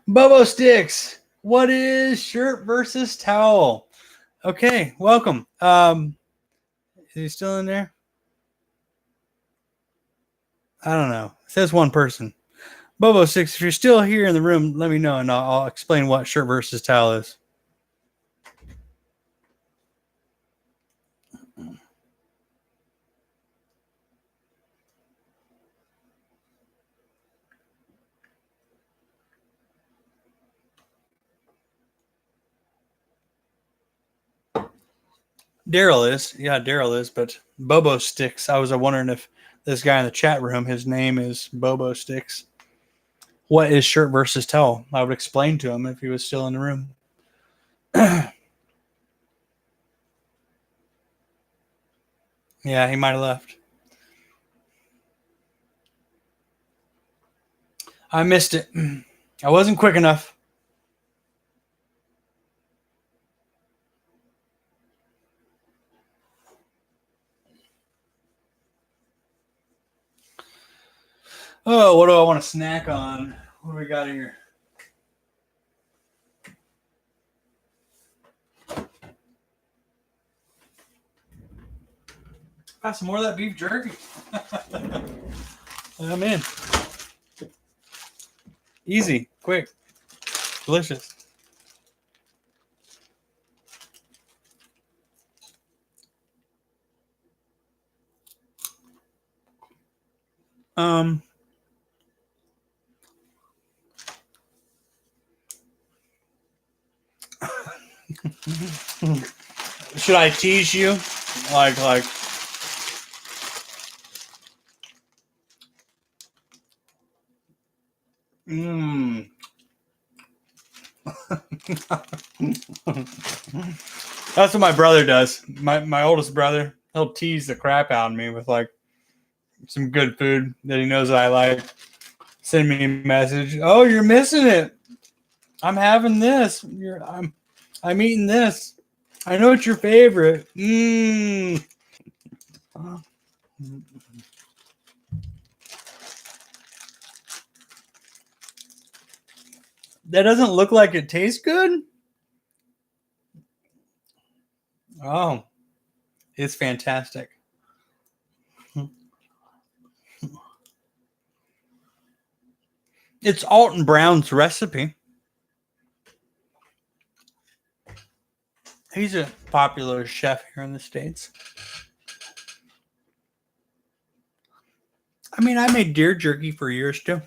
Bobo Sticks. What is shirt versus towel? Okay, welcome. Is he still in there? I don't know. It says one person. Bobo Sticks, if you're still here in the room, let me know and I'll explain what shirt versus towel is. Daryl is. Yeah, Daryl is. But Bobo Sticks, I was wondering if this guy in the chat room, his name is Bobo Sticks. What is shirt versus towel? I would explain to him if he was still in the room. Yeah, he might have left. I missed it. I wasn't quick enough. Oh, what do I want to snack on? What do we got here? Got some more of that beef jerky. I'm in. Easy, quick, delicious. Should I tease you? Like. That's what my brother does. My oldest brother, he'll tease the crap out of me with like some good food that he knows I like. Send me a message. Oh, you're missing it. I'm having this. I'm eating this. I know it's your favorite. That doesn't look like it tastes good. Oh, it's fantastic. It's Alton Brown's recipe. He's a popular chef here in the States. I mean, I made deer jerky for years too.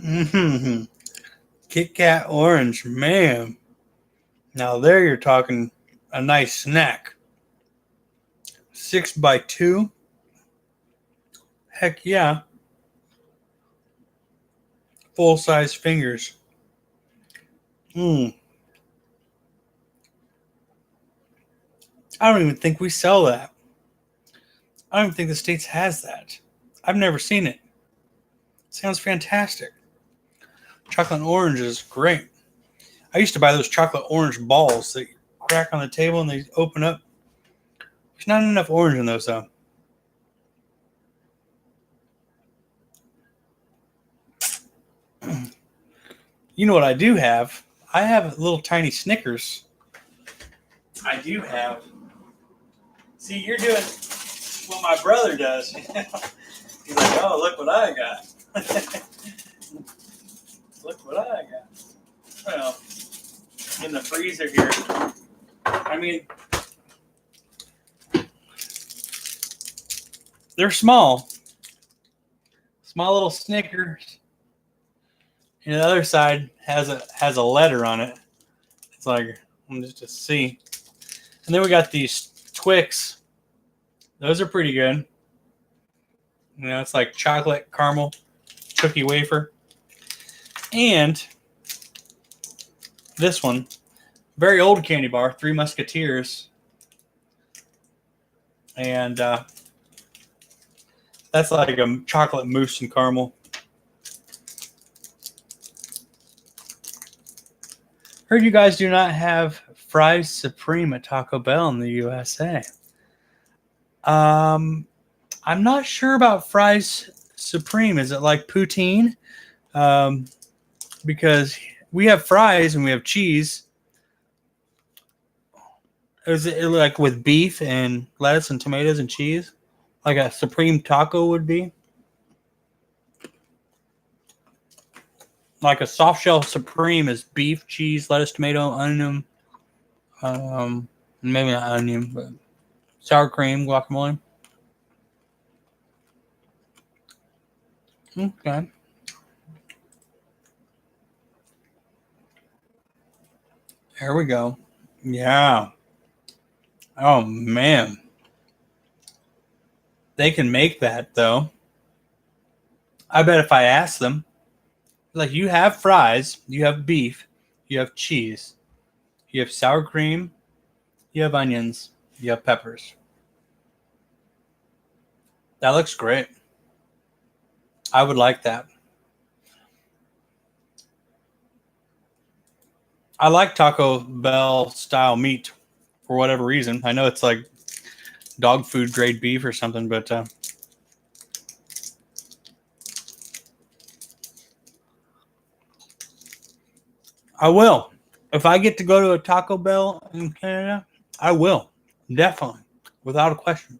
Mm-hmm. Kit Kat orange, man. Now there you're talking a nice snack. 6x2. Heck yeah. Full size fingers. I don't even think we sell that. I don't even think the States has that. I've never seen it. Sounds fantastic. Chocolate and orange is great. I used to buy those chocolate orange balls that you crack on the table and they open up. There's not enough orange in those though. You know what I do have? I have little tiny Snickers. I do have. See, you're doing what my brother does. He's like, oh, look what I got. Look what I got. Well, in the freezer here. I mean, they're small. Small little Snickers. And the other side has a letter on it. It's like, I'm just to see. And then we got these Twix. Those are pretty good. You know, it's like chocolate caramel cookie wafer. And this one, very old candy bar, Three Musketeers. And that's like a chocolate mousse and caramel. Heard you guys do not have fries supreme at Taco Bell in the USA. I'm not sure about fries supreme. Is it like poutine? Because we have fries and we have cheese. Is it like with beef and lettuce and tomatoes and cheese? Like a supreme taco would be? Like a soft shell supreme is beef, cheese, lettuce, tomato, onion. Maybe not onion, but sour cream, guacamole. Okay. Here we go. Yeah. Oh, man. They can make that, though. I bet if I ask them, like, you have fries, you have beef, you have cheese, you have sour cream, you have onions, you have peppers. That looks great. I would like that. I like Taco Bell style meat for whatever reason. I know it's like dog food grade beef or something, but I will. If I get to go to a Taco Bell in Canada, I will. Definitely. Without a question.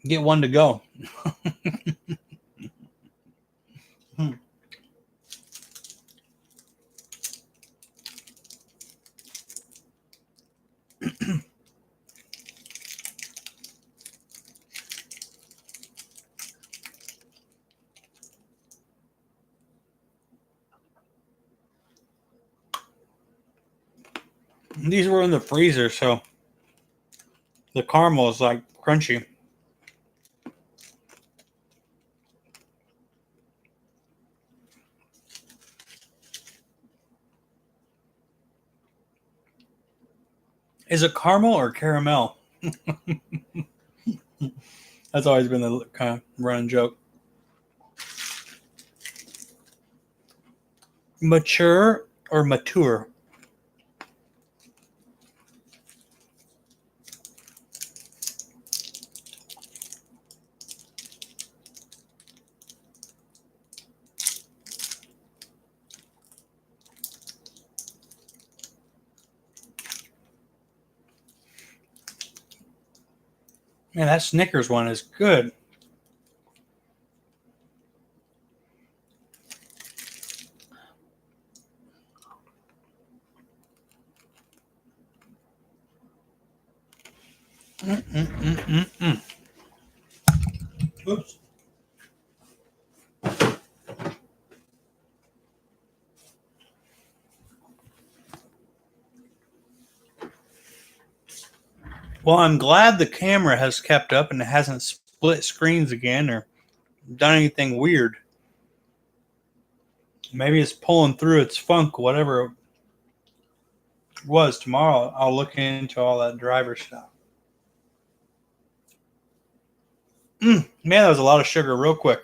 Get one to go. These were in the freezer, so the caramel is like crunchy. Is it caramel or caramel? That's always been the kind of running joke. Mature or mature? Man, that Snickers one is good. Oops. Well, I'm glad the camera has kept up and it hasn't split screens again or done anything weird. Maybe it's pulling through its funk, whatever it was. Tomorrow, I'll look into all that driver stuff. Man, that was a lot of sugar real quick.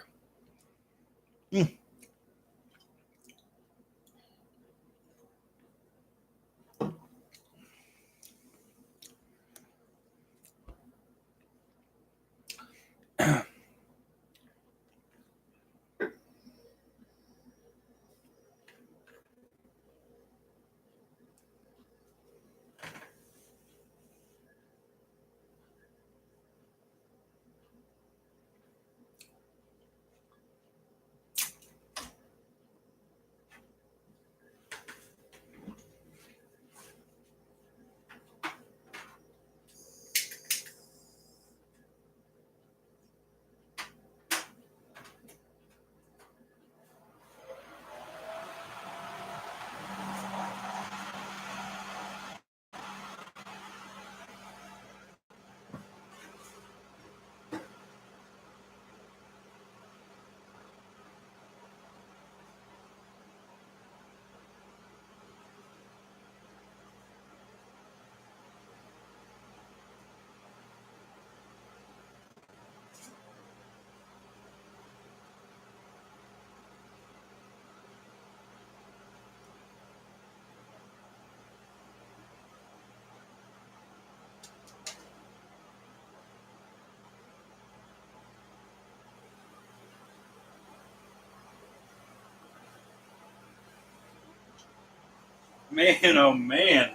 Man, oh man.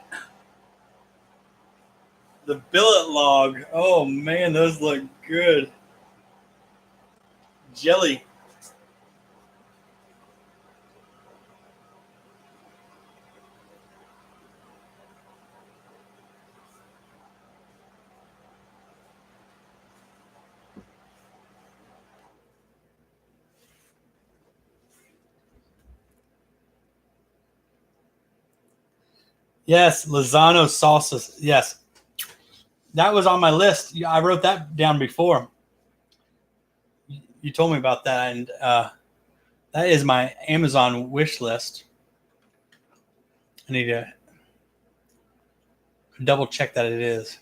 The billet log. Oh man, those look good. Jelly. Yes, Lozano salsa. Yes, that was on my list. I wrote that down before. You told me about that, and that is my Amazon wish list. I need to double check that it is.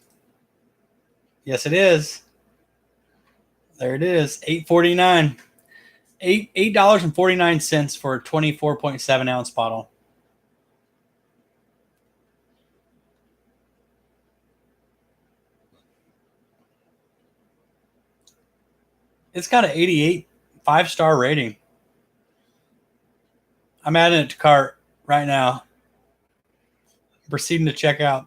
Yes, it is. There it is. $8.49. $8.49 for a 24.7 ounce bottle. It's got an 88 5-star rating. I'm adding it to cart right now. Proceeding to check out.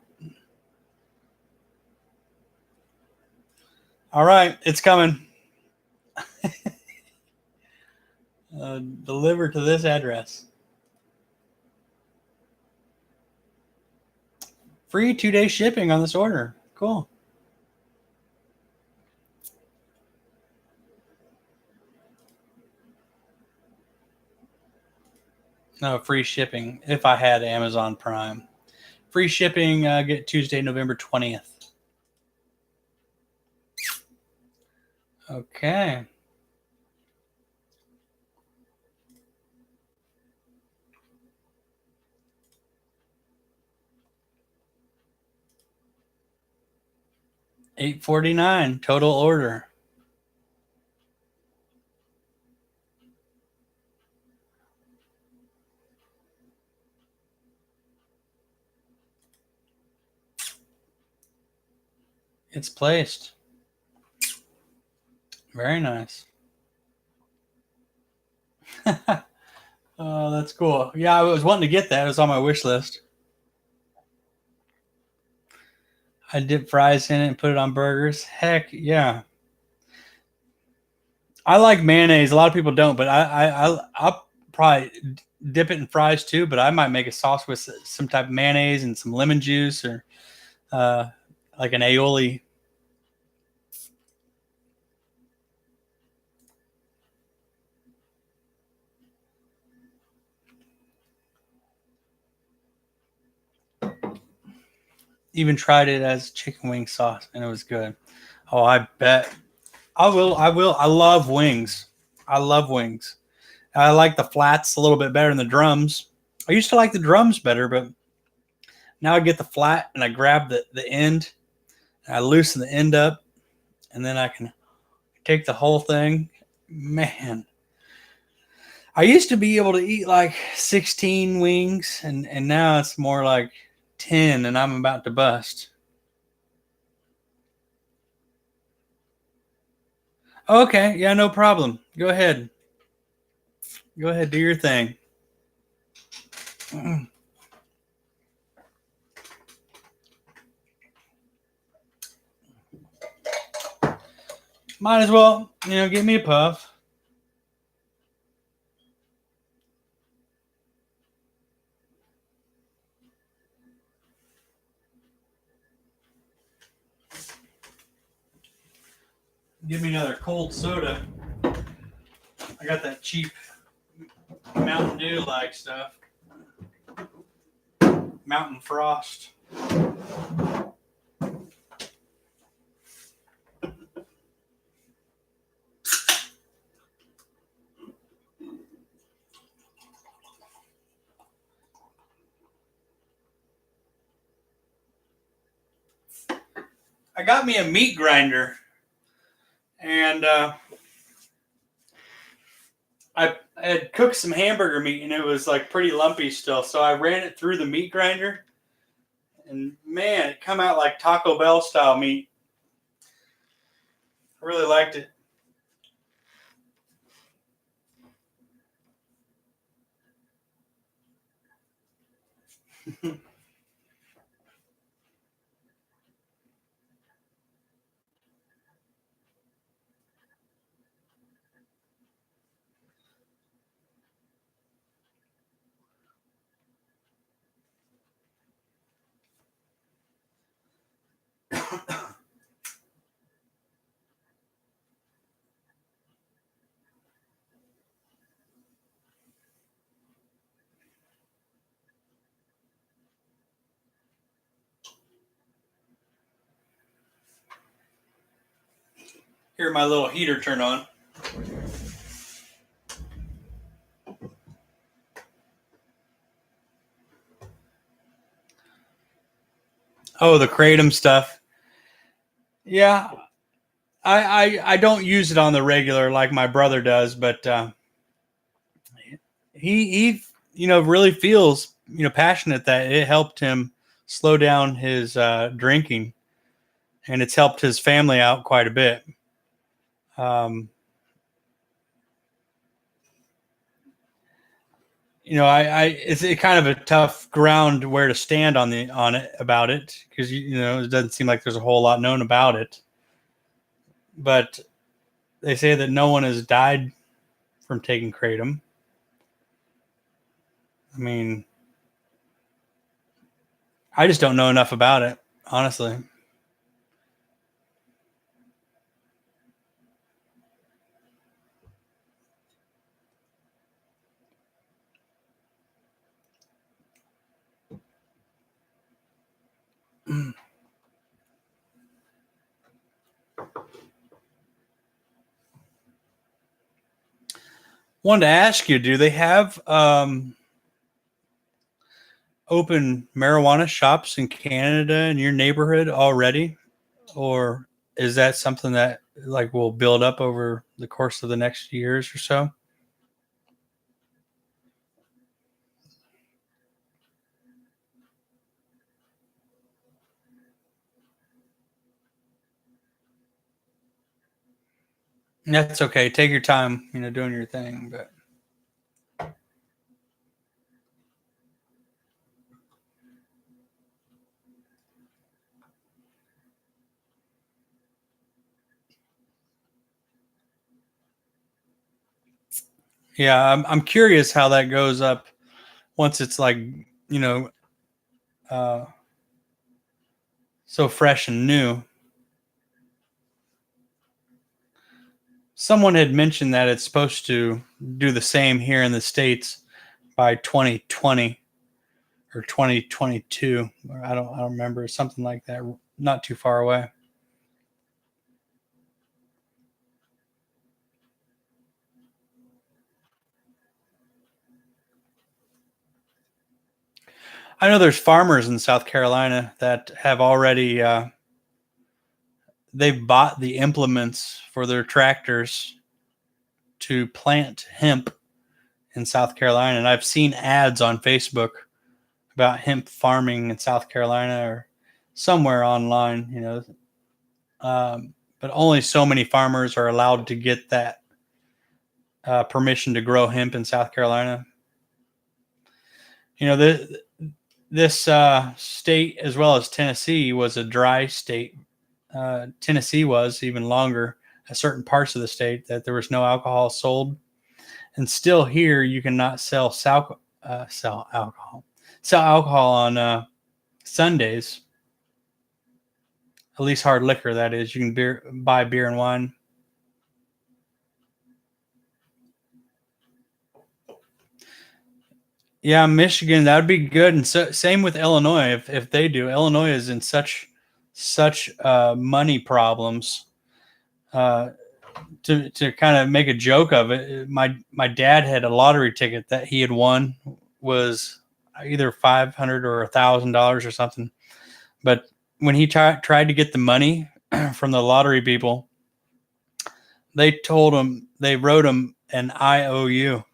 All right, it's coming. Deliver to this address. Free 2-day shipping on this order. Cool. No, free shipping if I had Amazon Prime. Free shipping, get Tuesday, November 20th. Okay. $8.49 total order. It's placed. Very nice. Oh, that's cool. Yeah, I was wanting to get that. It was on my wish list. I dip fries in it and put it on burgers. Heck yeah. I like mayonnaise. A lot of people don't, but I'll probably dip it in fries too. But I might make a sauce with some type of mayonnaise and some lemon juice or uh, like an aioli. Even tried it as chicken wing sauce, and it was good. Oh, I bet. I will. I will. I love wings. I love wings. I like the flats a little bit better than the drums. I used to like the drums better, but now I get the flat and I grab the end. And I loosen the end up, and then I can take the whole thing. Man, I used to be able to eat like 16 wings, and now it's more like 10, and I'm about to bust. Okay, yeah, no problem. Go ahead. Go ahead, do your thing. Might as well, give me a puff. Give me another cold soda. I got that cheap Mountain Dew like stuff. Mountain Frost. I got me a meat grinder, and I had cooked some hamburger meat, and it was like pretty lumpy still. So I ran it through the meat grinder, and man, it come out like Taco Bell style meat. I really liked it. Hear my little heater turn on. Oh, the kratom stuff. Yeah, I don't use it on the regular like my brother does, but he really feels passionate that it helped him slow down his drinking, and it's helped his family out quite a bit. I it's kind of a tough ground where to stand on it about it, because it doesn't seem like there's a whole lot known about it. But they say that no one has died from taking kratom. I mean, I just don't know enough about it, honestly. Wanted to ask you, do they have open marijuana shops in Canada in your neighborhood already, or is that something that like will build up over the course of the next years or so? That's okay. Take your time, doing your thing. But yeah, I'm curious how that goes up once it's like you know uh, so fresh and new. Someone had mentioned that it's supposed to do the same here in the States by 2020 or 2022. I don't remember, something like that. Not too far away. I know there's farmers in South Carolina that have already they've bought the implements for their tractors to plant hemp in South Carolina, and I've seen ads on Facebook about hemp farming in South Carolina or somewhere online. But only so many farmers are allowed to get that permission to grow hemp in South Carolina. This state, as well as Tennessee, was a dry state. Tennessee was even longer. At certain parts of the state that there was no alcohol sold, and still here you cannot sell alcohol on Sundays. At least hard liquor, that is. You can buy beer and wine. Yeah, Michigan, that would be good. And so, same with Illinois, if they do. Illinois is in such money problems. Uh, to kind of make a joke of it, my dad had a lottery ticket that he had won, was either $500 or $1,000 or something. But when he tried to get the money from the lottery people, they wrote him an IOU.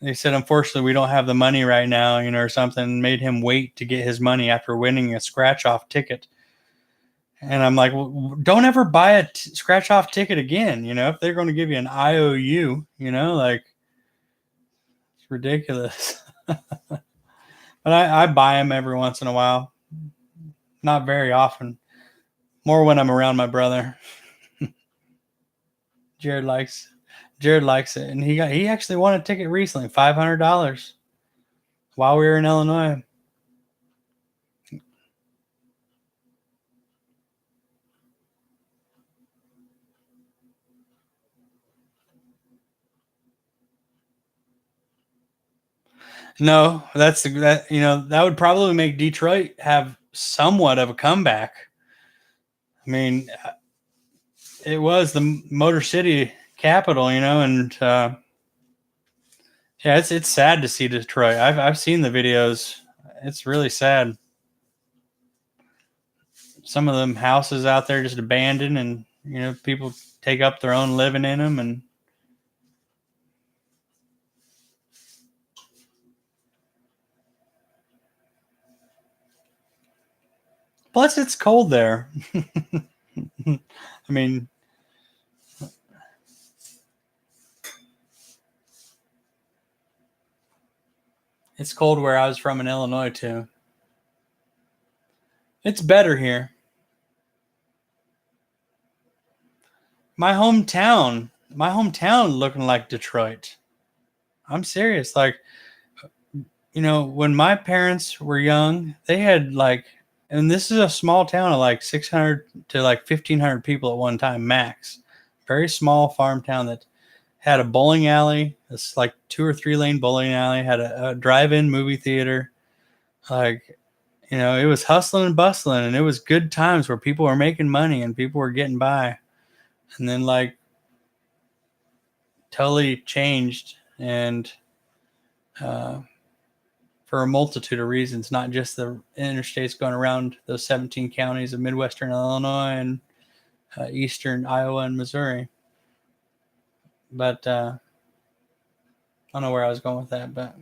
They said, unfortunately, we don't have the money right now, or something. Made him wait to get his money after winning a scratch off ticket. And I'm like, well, don't ever buy a scratch off ticket again. If they're going to give you an IOU, like, it's ridiculous. But I buy them every once in a while. Not very often. More when I'm around my brother. Jared likes Jared likes it, and he actually won a ticket recently, $500, while we were in Illinois. No, that that would probably make Detroit have somewhat of a comeback. I mean, it was the Motor City capital, and yeah, it's sad to see Detroit. I've seen the videos. It's really sad. Some of them houses out there just abandoned, and people take up their own living in them, and plus it's cold there. I mean, it's cold where I was from in Illinois too. It's better here. My hometown looking like Detroit. I'm serious. Like, when my parents were young, they had and this is a small town of like 600 to like 1,500 people at one time max. Very small farm town that had a bowling alley. It's like 2 or 3 lane bowling alley. Had a drive-in movie theater. Like, it was hustling and bustling, and it was good times where people were making money and people were getting by. And then totally changed, and for a multitude of reasons, not just the interstates going around those 17 counties of Midwestern Illinois and Eastern Iowa and Missouri. But I don't know where I was going with that, but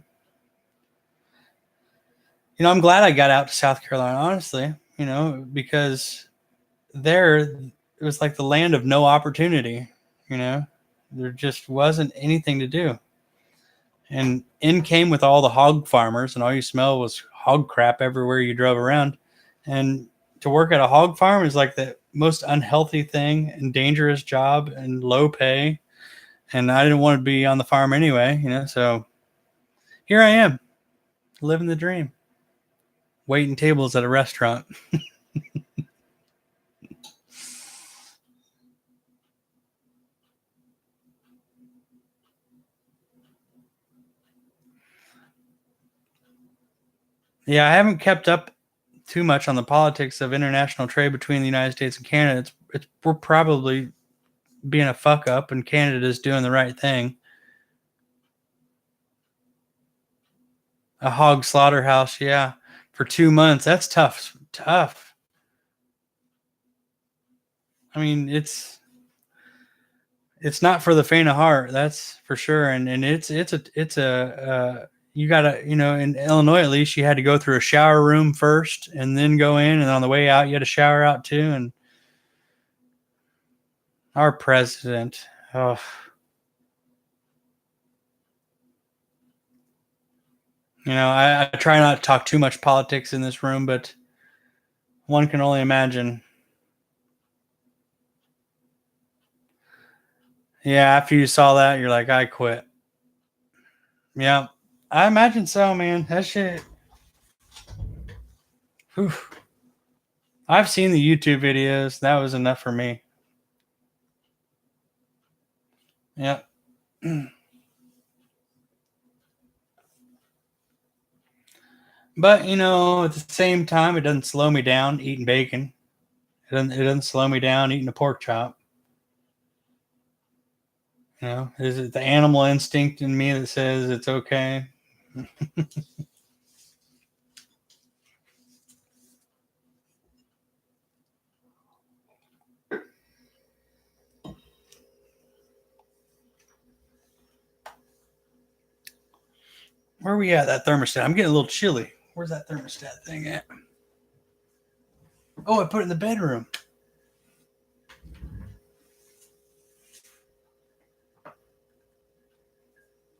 I'm glad I got out to South Carolina, honestly, because there it was like the land of no opportunity. There just wasn't anything to do. And in came with all the hog farmers, and all you smell was hog crap everywhere you drove around. And to work at a hog farm is like the most unhealthy thing and dangerous job and low pay. And I didn't want to be on the farm anyway, so here I am, living the dream, waiting tables at a restaurant. Yeah, I haven't kept up too much on the politics of international trade between the United States and Canada. We're probably being a fuck up, and Canada's doing the right thing. A hog slaughterhouse, yeah, for 2 months. That's tough. Tough. I mean, it's not for the faint of heart. That's for sure. And it's you gotta, in Illinois at least, you had to go through a shower room first and then go in, and on the way out you had to shower out too. And our president, oh, I try not to talk too much politics in this room, but one can only imagine. Yeah, after you saw that, you're like, I quit. Yeah, I imagine so, man. That shit. Whew. I've seen the YouTube videos. That was enough for me. Yeah. But at the same time, it doesn't slow me down eating bacon. It doesn't slow me down eating a pork chop. Is it the animal instinct in me that says it's okay? Where are we at, that thermostat? I'm getting a little chilly. Where's that thermostat thing at? Oh, I put it in the bedroom.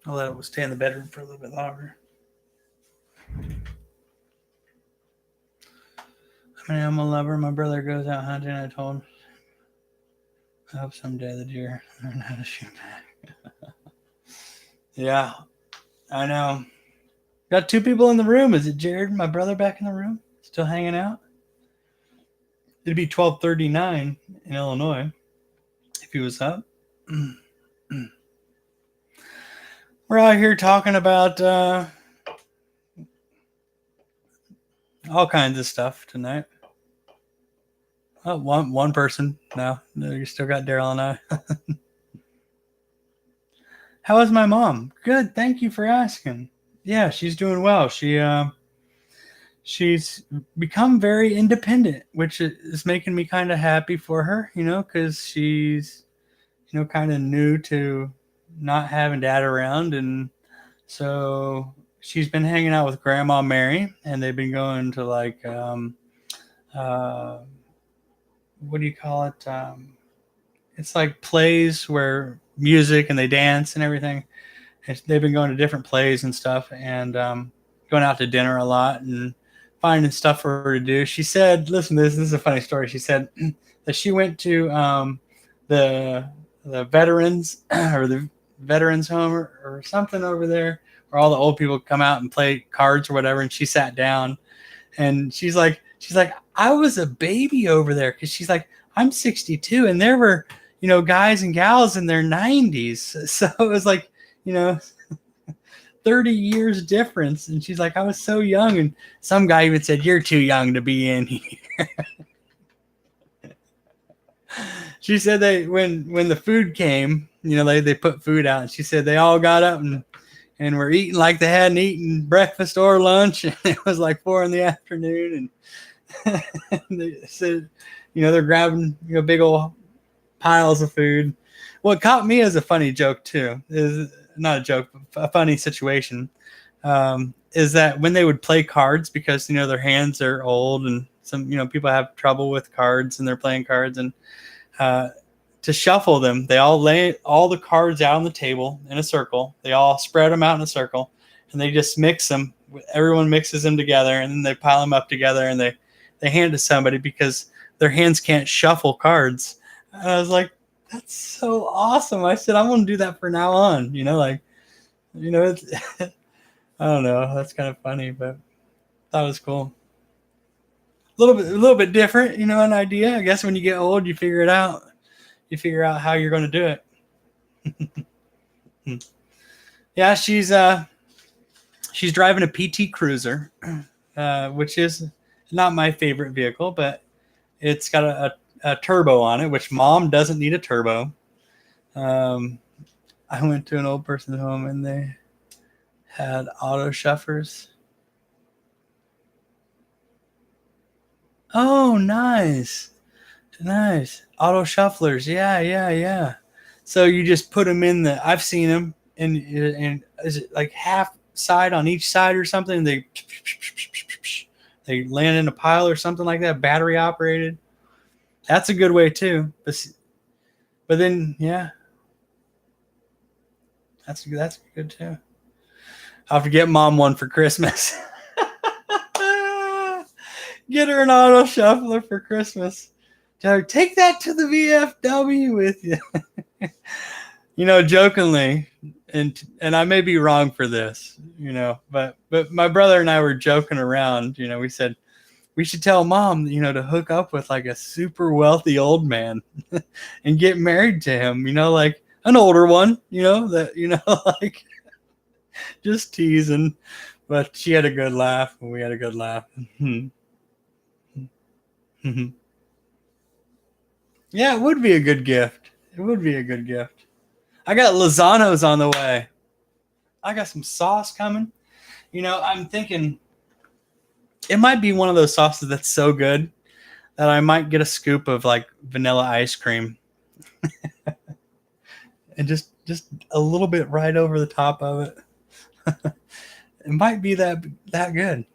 I'll let it stay in the bedroom for a little bit longer. I'm an animal lover. My brother goes out hunting. I told him, I hope someday the deer learn how to shoot back. Yeah, I know. Got two people in the room. Is it Jared, my brother, back in the room? Still hanging out? It'd be 12:39 in Illinois if he was up. We're out here talking about all kinds of stuff tonight. Oh, one person. No, you still got Daryl and I. How is my mom? Good. Thank you for asking. Yeah, she's doing well. She's become very independent, which is making me kind of happy for her, because she's, kind of new to not having dad around. And so she's been hanging out with Grandma Mary, and they've been going to like, what do you call it? It's like plays where music and they dance and everything. And they've been going to different plays and stuff, and going out to dinner a lot and finding stuff for her to do. She said, listen, this is a funny story. She said that she went to the veterans or the veterans home or something over there where all the old people come out and play cards or whatever. And she sat down and she's like, I was a baby over there. Cause she's like, I'm 62 and there were, guys and gals in their 90s. So it was like, 30 years difference. And she's like, I was so young. And some guy even said, you're too young to be in here. She said when the food came, they put food out, and she said they all got up and were eating like they hadn't eaten breakfast or lunch. And it was like 4 p.m. And they said, they're grabbing, big old piles of food. What caught me as a funny joke too is not a joke, but a funny situation, is that when they would play cards, because, their hands are old and some, people have trouble with cards and they're playing cards, and to shuffle them, they all lay all the cards out on the table in a circle. They all spread them out in a circle, and they just mix them. Everyone mixes them together, and then they pile them up together, and they hand it to somebody because their hands can't shuffle cards. And I was like, that's so awesome. I said, I'm going to do that from now on. It's, I don't know. That's kind of funny, but that was cool. A little bit different, an idea. I guess when you get old, you figure it out. You figure out how you're going to do it. Yeah, she's driving a PT Cruiser, which is not my favorite vehicle, but it's got a turbo on it, which Mom doesn't need a turbo. I went to an old person's home and they had auto shufflers. Oh, nice. Auto shufflers. Yeah. So you just put them in I've seen them and is it like half side on each side or something? They land in a pile or something like that, battery operated. That's a good way too. But then, yeah, that's good too. I'll have to get Mom one for Christmas. Get her an auto shuffler for Christmas. Take that to the VFW with you. Jokingly, and I may be wrong for this, but my brother and I were joking around. We said we should tell Mom, to hook up with like a super wealthy old man and get married to him, like an older one, like just teasing. But she had a good laugh and we had a good laugh. Yeah, it would be a good gift. I got Lozano's on the way. I got some sauce coming. I'm thinking it might be one of those sauces that's so good that I might get a scoop of like vanilla ice cream and just a little bit right over the top of it. It might be that good.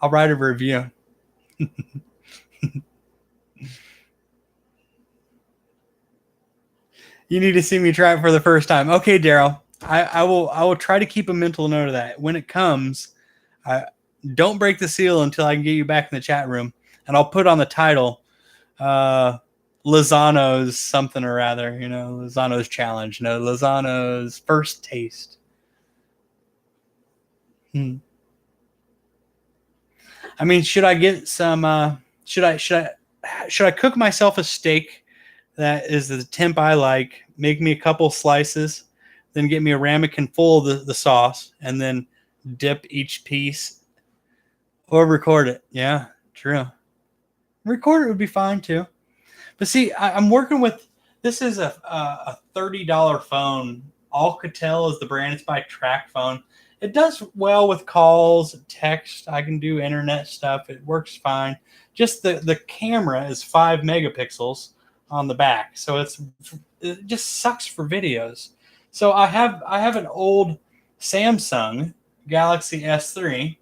I'll write a review. You need to see me try it for the first time. Okay, Daryl. I will try to keep a mental note of that. When it comes, don't break the seal until I can get you back in the chat room. and I'll put on the title, Lozano's something or other, Lozano's challenge, Lozano's first taste. I mean, should I get some? Should I cook myself a steak that is the temp I like? Make me a couple slices, then get me a ramekin full of the sauce, and then dip each piece, or record it. Yeah, true. Record it would be fine too. But see, I'm working with, this is a $30 phone. Alcatel is the brand. It's by TracFone. It does well with calls, text. I can do internet stuff. It works fine. Just the camera is 5 megapixels on the back, so it just sucks for videos. So I have an old Samsung Galaxy S3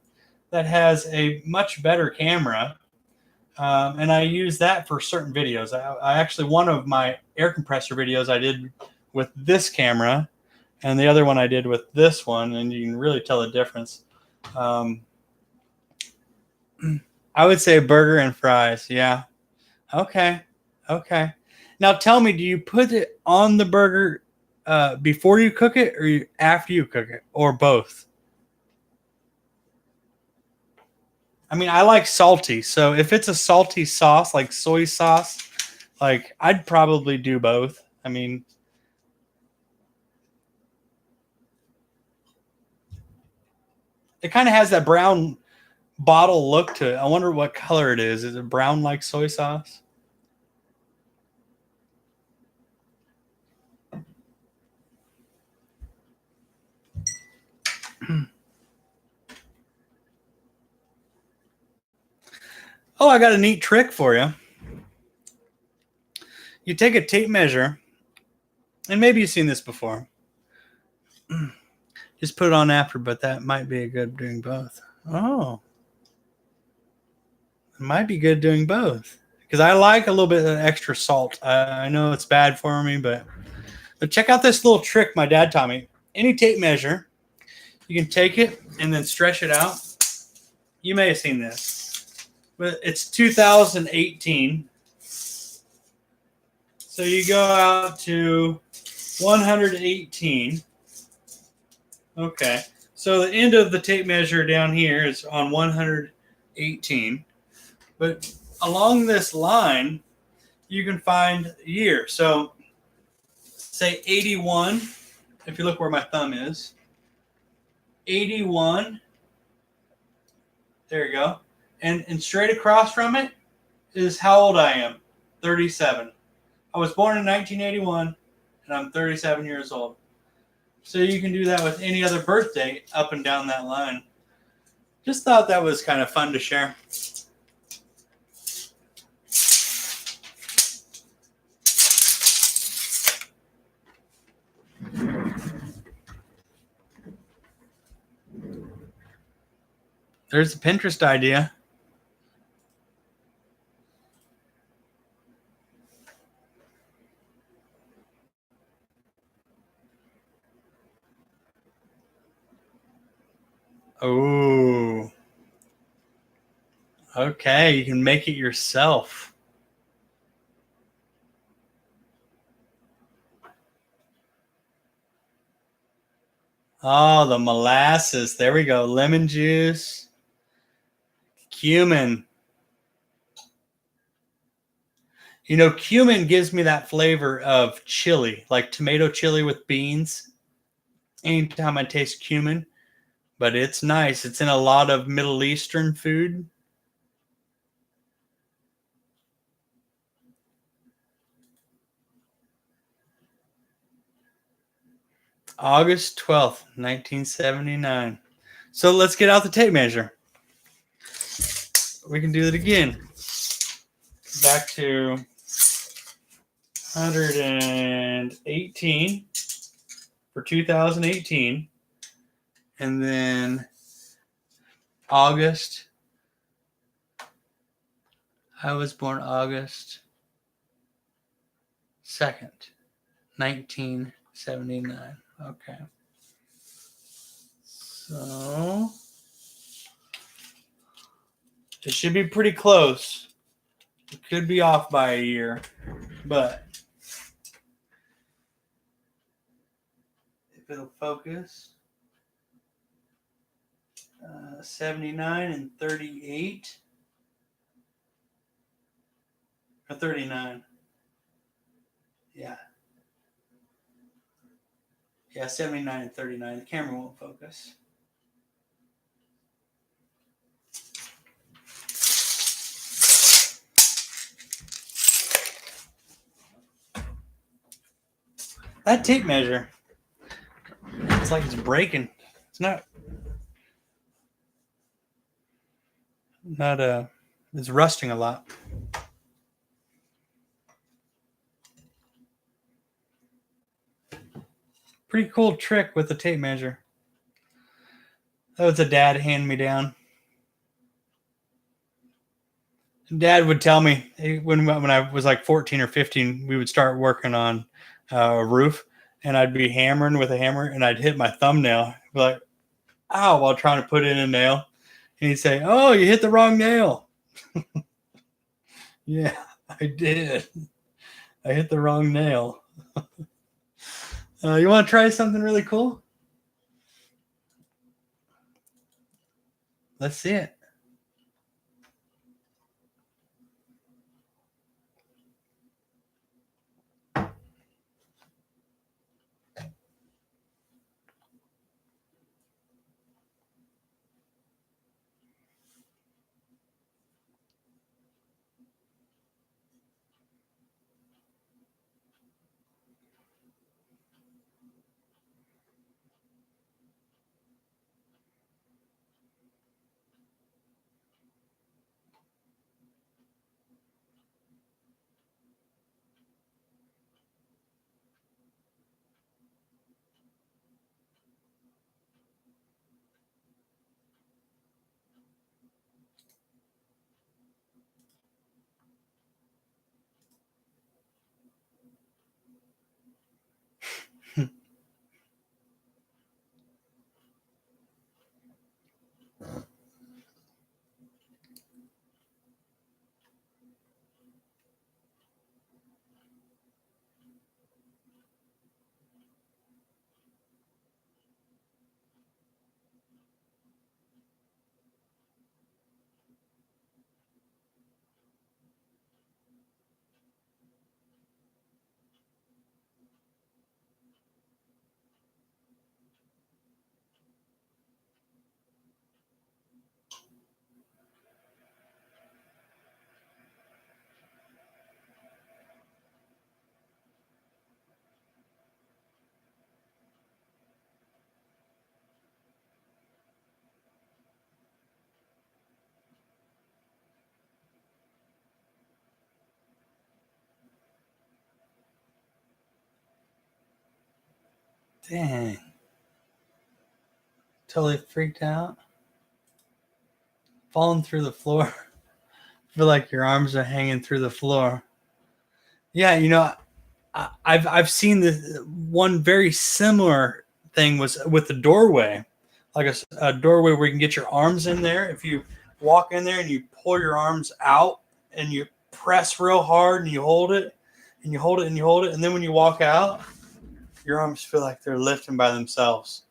that has a much better camera. And I use that for certain videos. I actually, one of my air compressor videos I did with this camera, and the other one I did with this one, and you can really tell the difference. I would say burger and fries. Yeah. Okay. Now tell me, do you put it on the burger before you cook it, or after you cook it, or both? I mean, I like salty. So if it's a salty sauce, like soy sauce, like I'd probably do both. I mean, it kind of has that brown bottle look to it. I wonder what color it is. Is it brown like soy sauce? Oh, I got a neat trick for you. You take a tape measure, and maybe you've seen this before. Just put it on after, but that might be a good doing both. Oh, it might be good doing both, because I like a little bit of extra salt. I know it's bad for me, but check out this little trick my dad taught me. Any tape measure, you can take it and then stretch it out. You may have seen this, but it's 2018. So you go out to 118. Okay. So the end of the tape measure down here is on 118. But along this line, you can find year. So say 81, if you look where my thumb is. 81. There you go. And straight across from it is how old I am. 37. I was born in 1981, and I'm 37 years old. So you can do that with any other birthday up and down that line. Just thought that was kind of fun to share. There's a Pinterest idea. Oh. Okay, you can make it yourself. Oh, the molasses. There we go. Lemon juice. Cumin. You know, cumin gives me that flavor of chili, like tomato chili with beans. Anytime I taste cumin, but it's nice. It's in a lot of Middle Eastern food. August 12th, 1979. So let's get out the tape measure. We can do it again. Back to 118 for 2018. And then August. I was born August 2nd, 1979. Okay. So it should be pretty close. It could be off by a year, but if it'll focus, 79 and 38 or 39. Yeah. Yeah, 79 and 39. The camera won't focus. That tape measure, it's like it's breaking. It's not it's rusting a lot. Pretty cool trick with the tape measure. That was a dad hand me down. Dad would tell me when I was like 14 or 15, we would start working on a roof, and I'd be hammering with a hammer, and I'd hit my thumbnail, be like, "Ow!" while trying to put in a nail, and he'd say, "Oh, you hit the wrong nail." Yeah, I did. I hit the wrong nail. You want to try something really cool? Let's see it. Dang. Totally freaked out. Falling through the floor. Feel like your arms are hanging through the floor. Yeah, I've seen the one very similar thing was with the doorway, like a doorway where you can get your arms in there. If you walk in there and you pull your arms out and you press real hard and you hold it and you hold it and you hold it, and then when you walk out, your arms feel like they're lifting by themselves.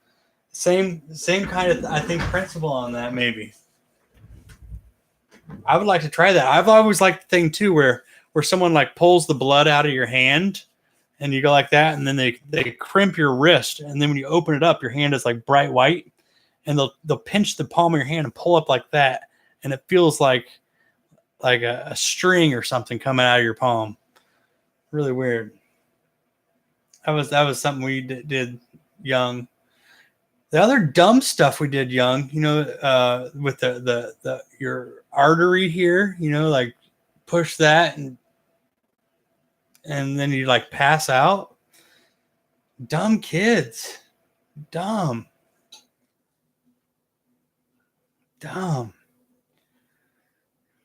Same kind of I think principle on that maybe. I would like to try that. I've always liked the thing too where someone like pulls the blood out of your hand and you go like that, and then they crimp your wrist, and then when you open it up, your hand is like bright white, and they'll pinch the palm of your hand and pull up like that, and it feels like a string or something coming out of your palm. Really weird. That was something we did young. The other dumb stuff we did young, with the your artery here, like push that and then you like pass out. Dumb kids. Dumb.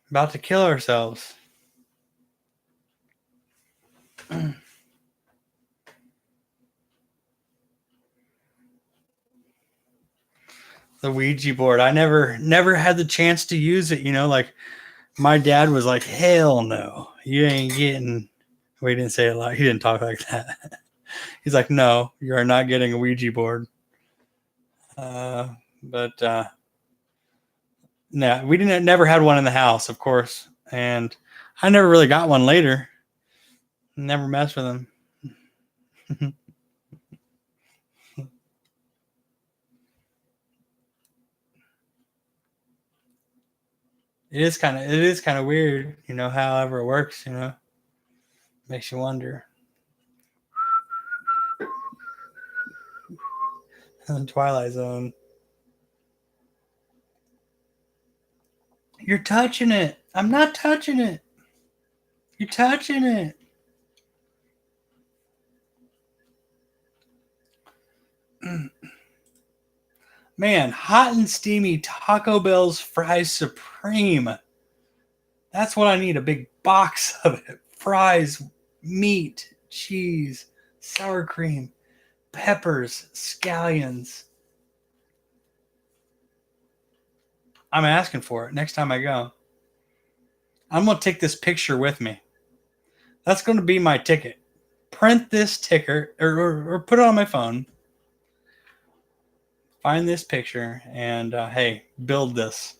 About to kill ourselves. The Ouija board. I never had the chance to use it, like My dad was like, hell no, you ain't getting. We didn't say it like he didn't talk like that. He's like, no, you are not getting a Ouija board. But no, we didn't. Never had one in the house, of course, and I never really got one later. Never messed with them. It is kind of weird, however it works, makes you wonder. Twilight Zone. You're touching it. I'm not touching it. You're touching it. Man, hot and steamy Taco Bell's fries supreme. That's what I need, a big box of it. Fries, meat, cheese, sour cream, peppers, scallions. I'm asking for it next time I go. I'm going to take this picture with me. That's going to be my ticket. Print this ticker or put it on my phone. Find this picture and hey, build this.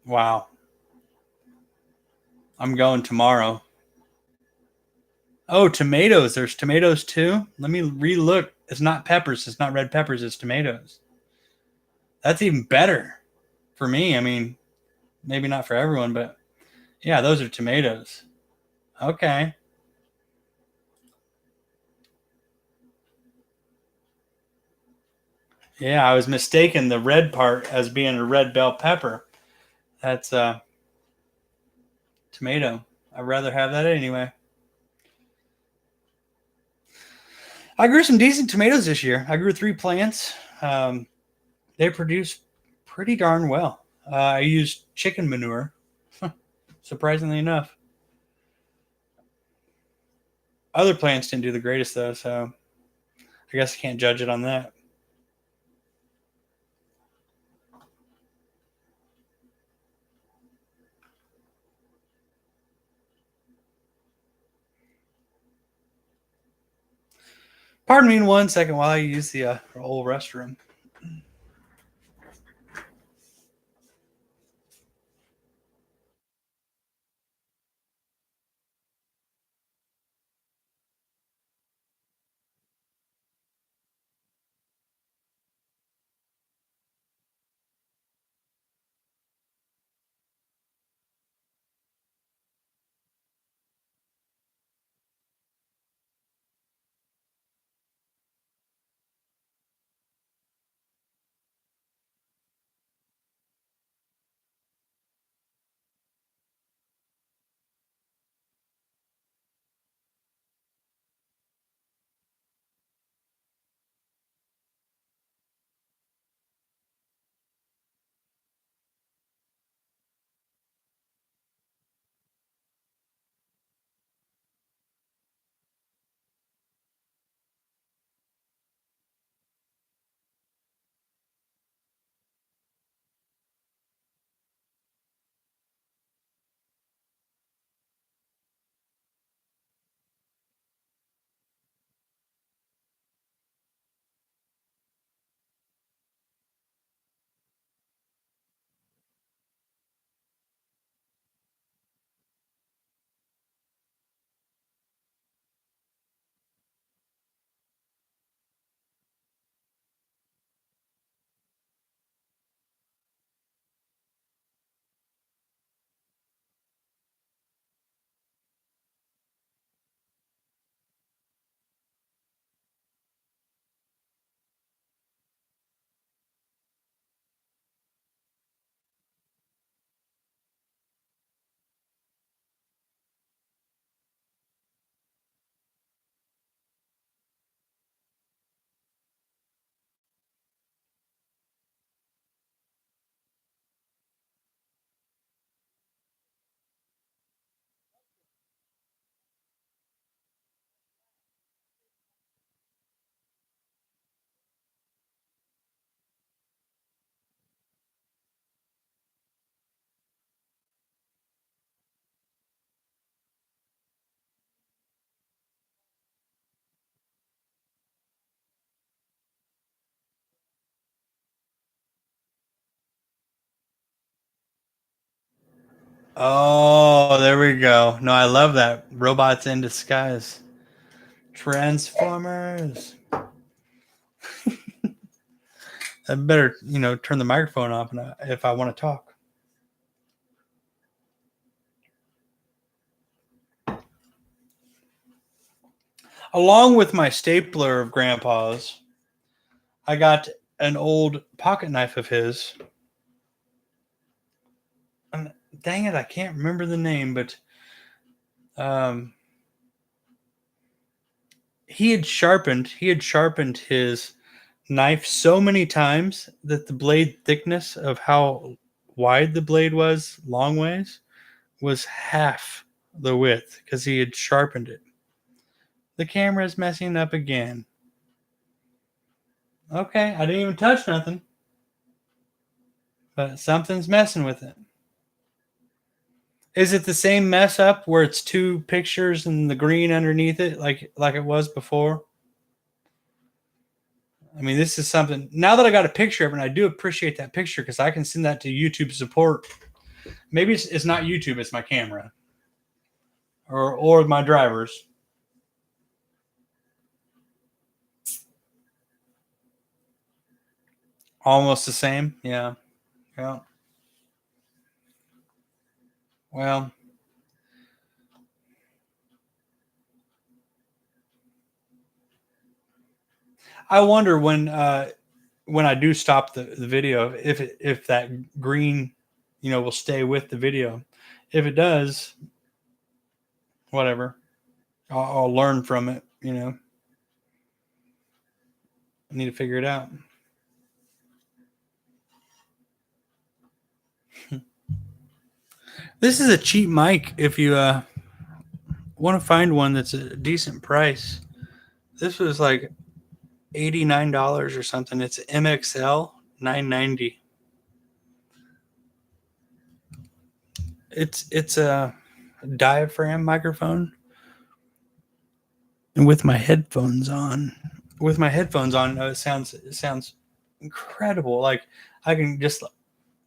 Wow. I'm going tomorrow. Oh, tomatoes. There's tomatoes too. Let me relook. It's not peppers. It's not red peppers. It's tomatoes. That's even better for me. I mean, maybe not for everyone, but yeah, those are tomatoes. Okay. Yeah, I was mistaken the red part as being a red bell pepper. That's tomato. I'd rather have that anyway. I grew some decent tomatoes this year. I grew 3 plants. They produce pretty darn well. I used chicken manure, surprisingly enough. Other plants didn't do the greatest though, so I guess I can't judge it on that. Pardon me in 1 second while I use the old restroom. Oh, there we go. No, I love that. Robots in disguise. Transformers. I better, turn the microphone off if I want to talk. Along with my stapler of Grandpa's, I got an old pocket knife of his. And dang it, I can't remember the name, but um, he had sharpened his knife so many times that the blade thickness of how wide the blade was, long ways, was half the width because he had sharpened it. The camera is messing up again. Okay, I didn't even touch nothing, but something's messing with it. Is it the same mess up where it's two pictures and the green underneath it, like it was before? I mean, this is something. Now that I got a picture of it, and I do appreciate that picture because I can send that to YouTube support. Maybe it's not YouTube; it's my camera, or my drivers. Almost the same. Yeah. Yeah. Well, I wonder when I do stop the video if that green, will stay with the video. If it does, whatever. I'll learn from it. I need to figure it out. This is a cheap mic if you want to find one that's a decent price. This was like $89 or something. It's MXL 990. It's a diaphragm microphone, and with my headphones on, it sounds incredible. Like I can just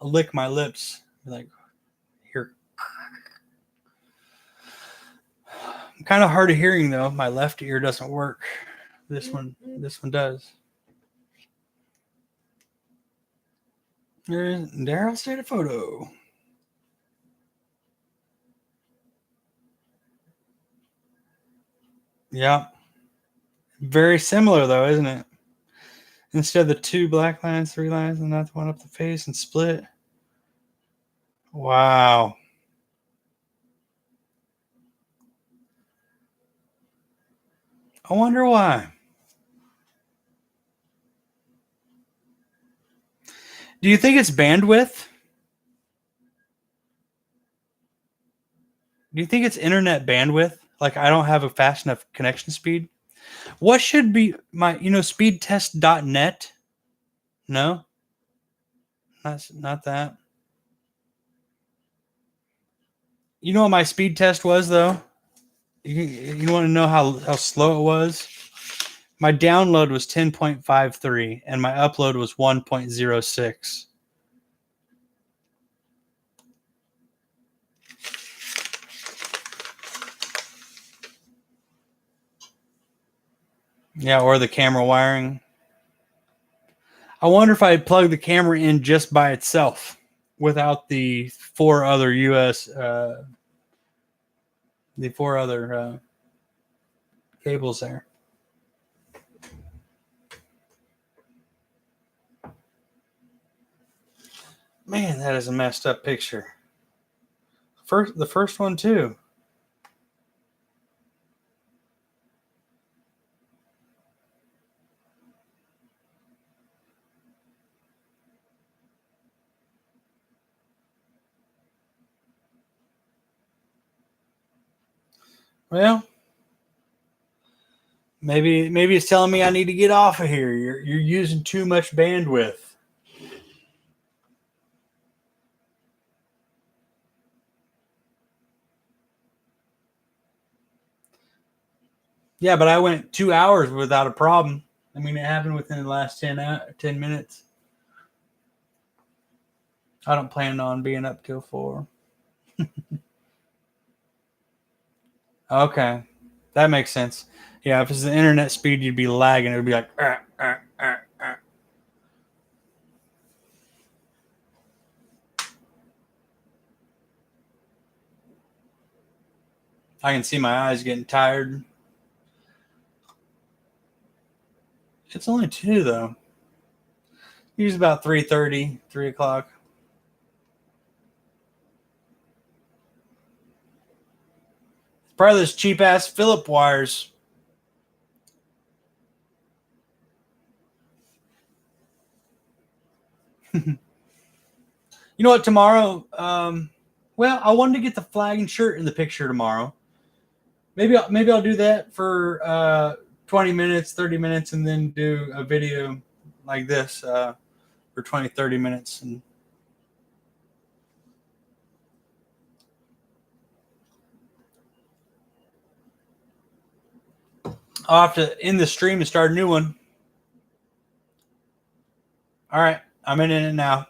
lick my lips, like here. I'm kind of hard of hearing though. My left ear doesn't work. This one does. There's Daryl State a photo. Yeah. Very similar though, isn't it? Instead of the two black lines, three lines, and not the one up the face and split. Wow. I wonder why. Do you think it's bandwidth? Do you think it's internet bandwidth? Like I don't have a fast enough connection speed? What should be my, speedtest.net? No? Not that. You know what my speed test was though? You want to know how slow it was? My download was 10.53 and my upload was 1.06. Yeah, or the camera wiring. I wonder if I'd plug the camera in just by itself without the four other cables there. Man, that is a messed up picture. The first one too. Well, maybe it's telling me I need to get off of here. You're using too much bandwidth. Yeah, but I went 2 hours without a problem. I mean, it happened within the last 10 minutes. I don't plan on being up till 4. Okay, that makes sense. Yeah, if it's the internet speed, you'd be lagging. It would be like. I can see my eyes getting tired. It's only 2 though. Use about 3:30, 3 o'clock. Probably those cheap ass Phillip wires. You know what? Tomorrow, well, I wanted to get the flag and shirt in the picture tomorrow. Maybe I'll do that for 20 minutes, 30 minutes, and then do a video like this for 20, 30 minutes. And I'll have to end the stream and start a new one. All right, I'm in it now.